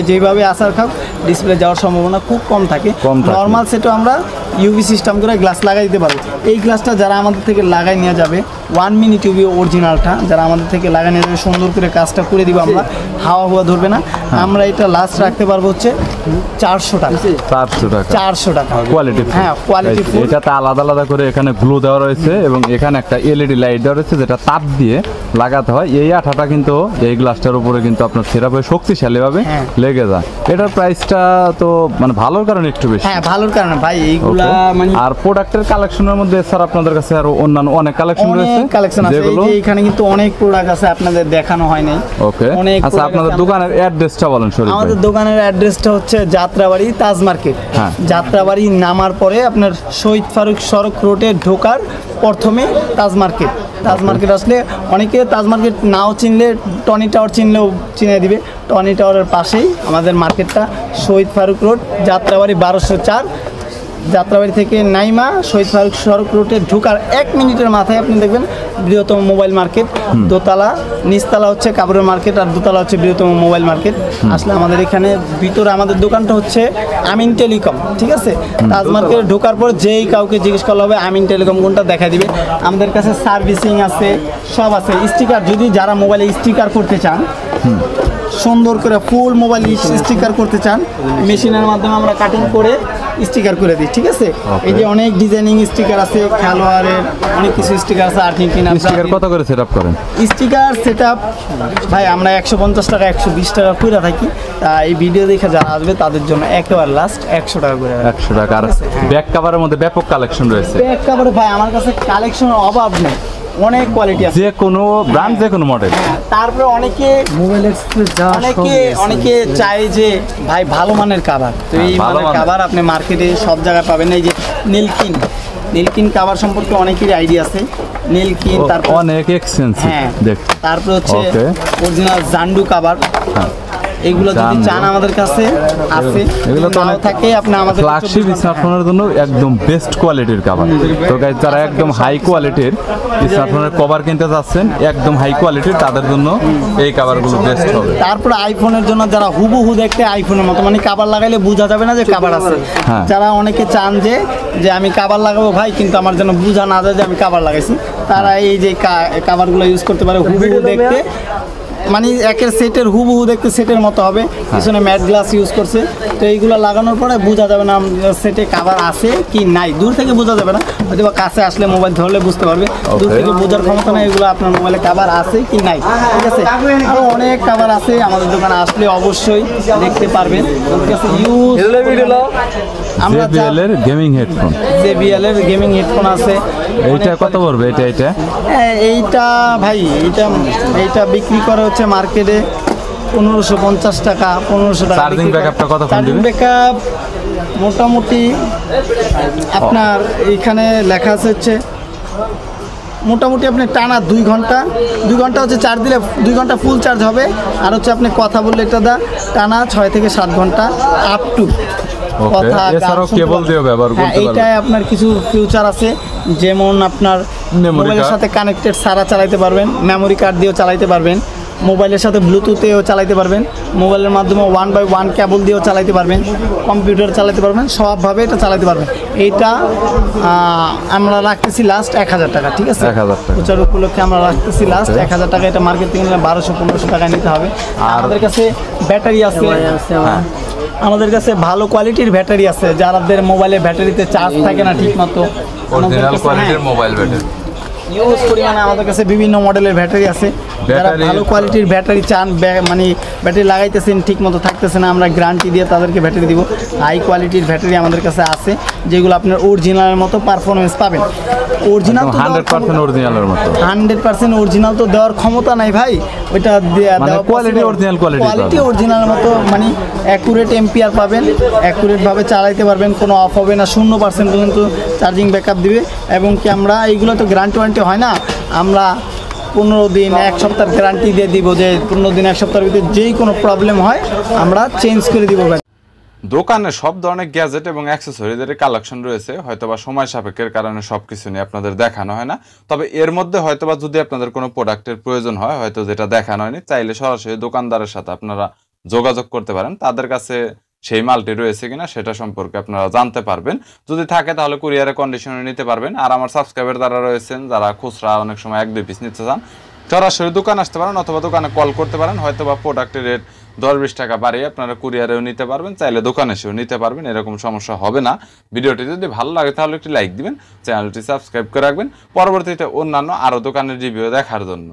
A: যেভাবে আসার খাও ডিসপ্লে যাওয়ার সম্ভাবনা খুব কম থাকে।
B: কম থাকে।
A: নর্মাল সেটও আমরা ইউভি সিস্টেম করে গ্লাস লাগাই দিতে পারবো। এই গ্লাসটা যারা আমাদের থেকে লাগাই নিয়ে যাবে 1 মিনিট ইউভি অরিজিনালটা যারা আমাদের থেকে লাগাই নিয়ে যাবে, সুন্দর করে কাজটা করে দিব আমরা, হাওয়া ধরবে না। আমরা এটা লাস্ট রাখতে পারবো হচ্ছে 400 টাকা।
B: 400 টাকা
A: 400 টাকা
B: কোয়ালিটি।
A: হ্যাঁ, quality full।
B: এটাতে আলাদা আলাদা করে এখানে গ্লু দেওয়া রয়েছে এবং এখানে একটা এলইডি লাইট দেওয়া রয়েছে যেটা তাপ দিয়ে লাগাতে হয়। এই আঠাটা কিন্তু এই গ্লাসটার উপরে কিন্তু আপনার সেরাপে শক্তিশালীভাবে
A: হ্যাঁ।
B: লেগে যায়। এটার প্রাইসটা তো মানে ভালোর কারণে একটু বেশি।
A: হ্যাঁ, ভালোর কারণে ভাই এইগুলা
B: Okay.
A: মানে
B: আর প্রোডাক্টের কালেকশনের মধ্যে স্যার আপনাদের কাছে আরো অন্যান্য অনেক কালেকশন রয়েছে
A: অনেক কালেকশন আছে। এই
B: যেগুলো
A: যে এখানে কিন্তু অনেক প্রোডাক্ট আছে আপনাদের দেখানো হয় নাই।
B: ওকে।
A: অনেক
B: আচ্ছা,
A: product
B: আপনাদের
A: আছে।
B: দোকানের অ্যাড্রেসটা বলেন শরীফ ভাই।
A: আমাদের দোকানের অ্যাড্রেসটা হচ্ছে যাত্রাবাড়ি তাজ মার্কেট।
B: হ্যাঁ।
A: যাত্রাবাড়ি নামার পরে আপনার শহীদ ফারুক সড়ক রোডে ঢোকার প্রথমে তাজ মার্কেট। তাজ মার্কেট আসলে অনেকে তাজ মার্কেট নাও চিনলে টনি টাওয়ার চিনলেও চিনে দিবে। টনি টাওয়ারের পাশেই আমাদের মার্কেটটা, শহীদ ফারুক রোড, যাত্রাবাড়ি 1204। যাত্রাবাড়ি থেকে নাইমা শহীদ ফারুক সড়ক রোডে ঢোকার 1 মিনিটের মাথায় আপনি দেখবেন বৃহত্তম মোবাইল মার্কেট। দোতলা, নিচতলা হচ্ছে কাপড়ের মার্কেট, আর দোতলা হচ্ছে বৃহত্তম মোবাইল মার্কেট। আসলে আমাদের এখানে ভিতরে আমাদের দোকানটা হচ্ছে আমিন টেলিকম, ঠিক আছে? তাজ মার্কেটে ঢোকার পর যেই কাউকে জিজ্ঞেস করা হবে আমিন টেলিকম কোনটা দেখা দিবে। আমাদের কাছে সার্ভিসিং আছে, সব আছে। স্টিকার যদি যারা মোবাইলে স্টিকার করতে চান, সুন্দর করে ফুল মোবাইল স্টিকার করতে চান, মেশিনের মাধ্যমে আমরা কাটিং করে স্টিকার করে দিই, ঠিক আছে? এই যে অনেক ডিজাইনিং স্টিকার আছে, খেলোয়াড়ের অনেক কিছু স্টিকার আছে, আর্জেন্টিনা
B: স্টিকার কত করে সেটআপ করেন?
A: স্টিকার সেটআপ ভাই আমরা 150 টাকা 120 টাকা করে থাকি। তা এই ভিডিও দেখে যারা আসবে তাদের জন্য একেবারে লাস্ট 100 টাকা করে রাখি।
B: 100 টাকা। আর ব্যাক কভারের মধ্যে ব্যাপক কালেকশন রয়েছে।
A: একেবারে ভাই আমার কাছে কালেকশনের অভাব নেই, অনেক কোয়ালিটি আছে,
B: যে কোনো ব্র্যান্ড, যে কোনো মডেল।
A: তারপরে অনেকে মোবাইল এক্সপ্রেস অনেকে চায় যে ভাই ভালো মানের কাভার, তো এই
B: ভালো
A: মানের
B: মানের।
A: কাভার আপনি মার্কেটে সব জায়গায় পাবেন। এই যে নীলকিন কাভার সম্পর্কে অনেকেরই আইডিয়া আছে। নীলকিন, তারপর
B: অনেক এক্সপেন্সিভ
A: হ্যাঁ,
B: দেখ।
A: তারপর হচ্ছে
B: Okay.
A: Original জান্ডু cover.
B: হ্যাঁ।
A: এগুলো যদি
B: জান্ডু।
A: চান আমাদের কাছে আছে,
B: এগুলো তো
A: নাও
B: অনেক
A: থাকে আপনি আমাদের
B: ফ্ল্যাগশিপ স্মার্টফোনের জন্য একদম বেস্ট কোয়ালিটির কভার। তো গাইস, যারা একদম হাই কোয়ালিটির স্মার্টফোনের কভার কিনতে যাচ্ছেন, একদম হাই কোয়ালিটির, তাদের জন্য এই কভারগুলো বেস্ট হবে।
A: তারপরে আইফোনের জন্য যারা হুবহু দেখতে আইফোনের মতো, মানে কাভার লাগাইলে বোঝা যাবে না যে কাভার আছে।
B: হ্যাঁ।
A: যারা অনেকে চান যে আমি কাভার লাগাবো ভাই, কিন্তু আমার যেন বোঝা না যায় যে আমি কাভার লাগাইছি, তারা এই যে কাভারগুলো ইউজ করতে পারে। হুবহু দেখতে মানে একের সেটের হুবহু দেখতে সেটের মতো হবে, পিছনে ম্যাট গ্লাস ইউজ করছে। তো এইগুলো লাগানোর পরে বোঝা যাবে না সেটে কাভার আছে কি নাই, দূর থেকে বোঝা যাবে না, হয়তো বা কাছে আসলে মোবাইল ধরলে বুঝতে পারবে। দূর থেকে বোঝার ক্ষমতা না এগুলো আপনার মোবাইলে কাভার আছে কি নাই, ঠিক আছে? আরও অনেক কাভার আছে, আমাদের দোকানে আসলে অবশ্যই দেখতে পারবেন। আমাদের কাছে ইউজ আমরা
B: JBL এর গেমিং হেডফোন।
A: JBL এর গেমিং হেডফোন আছে।
B: এইটা কত পড়বে? এটা
A: এইটা ভাই এইটা বিক্রি করে হচ্ছে মার্কেটে 1550 টাকা, 1500 টাকা।
B: চার্জিং ব্যাকআপটা কতক্ষণ
A: চার্জিং
B: দিবে?
A: ব্যাকআপ মোটামুটি আপনার এইখানে লেখা আছে হচ্ছে মোটামুটি আপনি টানা 2 ঘন্টা হচ্ছে চার্জ দিলে 2 ঘন্টা ফুল চার্জ হবে। আর হচ্ছে আপনি কথা বললে এটা টানা 6 থেকে 7 ঘন্টা আপ টু।
B: ওকে। এছাড়াও কেবল দিয়ে ব্যবহার করতে পারবেন।
A: এইটায় আপনার কিছু ফিউচার আছে, যেমন আপনার
B: Memory
A: মোবাইলের
B: card।
A: সাথে কানেক্টেড সারা চালাইতে পারবেন, মেমোরি কার্ড দিয়েও চালাইতে পারবেন। মোবাইলের সাথে ব্লুটুথেও চালাতে পারবেন, মোবাইলের মাধ্যমে 1x1 কেবল দিয়েও চালাতে পারবেন, কম্পিউটার চালাতে পারবেন, সবভাবে এটা চালাতে পারবেন। এইটা আমরা রাখতেছি লাস্ট 1000 টাকা, ঠিক আছে?
B: 1000 টাকা।
A: প্রচার উপলক্ষে আমরা রাখতেছি লাস্ট 1000 টাকা। এটা মার্কেট থেকে নিলে 1200-1500 টাকা নিতে হবে। আর আমাদের কাছে ব্যাটারি আছে,
B: হ্যাঁ।
A: আমাদের কাছে ভালো কোয়ালিটির ব্যাটারি আছে, যাদের মোবাইলের ব্যাটারিতে চার্জ থাকে না ঠিক মতো,
B: অরিজিনাল কোয়ালিটির মোবাইল ব্যাটারি
A: ইউজ করি। মানে আমাদের কাছে বিভিন্ন মডেলের ব্যাটারি আছে, যারা ভালো কোয়ালিটির ব্যাটারি চান, মানে ব্যাটারি লাগাইতেছেন ঠিক মতো থাকতেছে না, আমরা গ্যারান্টি দিয়ে তাদেরকে ব্যাটারি দিব। হাই কোয়ালিটির ব্যাটারি আমাদের কাছে আছে, যেগুলো আপনার অরিজিনালের মতো পারফরমেন্স পাবেন। অরিজিনাল তো
B: 100% অরিজিনালের মতো,
A: 100% অরিজিনাল তো দেওয়ার ক্ষমতা নাই ভাই, ওইটা
B: কোয়ালিটি অরিজিনাল
A: কোয়ালিটি অরিজিনালের মতো, মানে অ্যাকুরেট এম্পিয়ার পাবেন, অ্যাকুরেটভাবে চালাইতে পারবেন, কোনো অফ হবে না, 0% পর্যন্ত চার্জিং ব্যাকআপ দিবে। এবং কি আমরা এইগুলো তো গ্যারান্টি ওয়ারেন্টি হয় না, আমরা 15 দিন 1 সপ্তাহ গ্যারান্টি দিয়ে দিব, যে 15 দিন 1 সপ্তাহের ভিতরে যেই কোনো প্রবলেম হয় আমরা চেঞ্জ করে দিব ভাই।
B: দোকানে সব ধরনের গ্যাজেট এবং অ্যাক্সেসরিজের কালেকশন রয়েছে, হয়তোবা সময় সাপেক্ষের কারণে সবকিছু নিয়ে আপনাদের দেখানো হয় না। তবে এর মধ্যে হয়তোবা যদি আপনাদের কোনো প্রোডাক্টের প্রয়োজন হয়, হয়তো যেটা দেখানো হয়নি, চাইলে সরাসরি দোকানদারের সাথে আপনারা যোগাযোগ করতে পারেন, তাদের কাছে সেই মালটি রয়েছে কিনা সেটা সম্পর্কে আপনারা জানতে পারবেন। যদি থাকে তাহলে কুরিয়ারে কন্ডিশনে নিতে পারবেন। আর আমার সাবস্ক্রাইবার যারা রয়েছেন, যারা খুচরা অনেক সময় 1-2 পিস নিতে চান, সরাসরি দোকান আসতে পারেন অথবা দোকানে কল করতে পারেন, হয়তোবা প্রোডাক্টের রেট 10-20 টাকা বাড়িয়ে আপনারা কুরিয়ারেও নিতে পারবেন, চাইলে দোকানে এসেও নিতে পারবেন, এরকম সমস্যা হবে না। ভিডিওটি যদি ভালো লাগে তাহলে একটি লাইক দিবেন, চ্যানেলটি সাবস্ক্রাইব করে রাখবেন পরবর্তীতে অন্যান্য আরও দোকানের রিভিউ দেখার জন্য।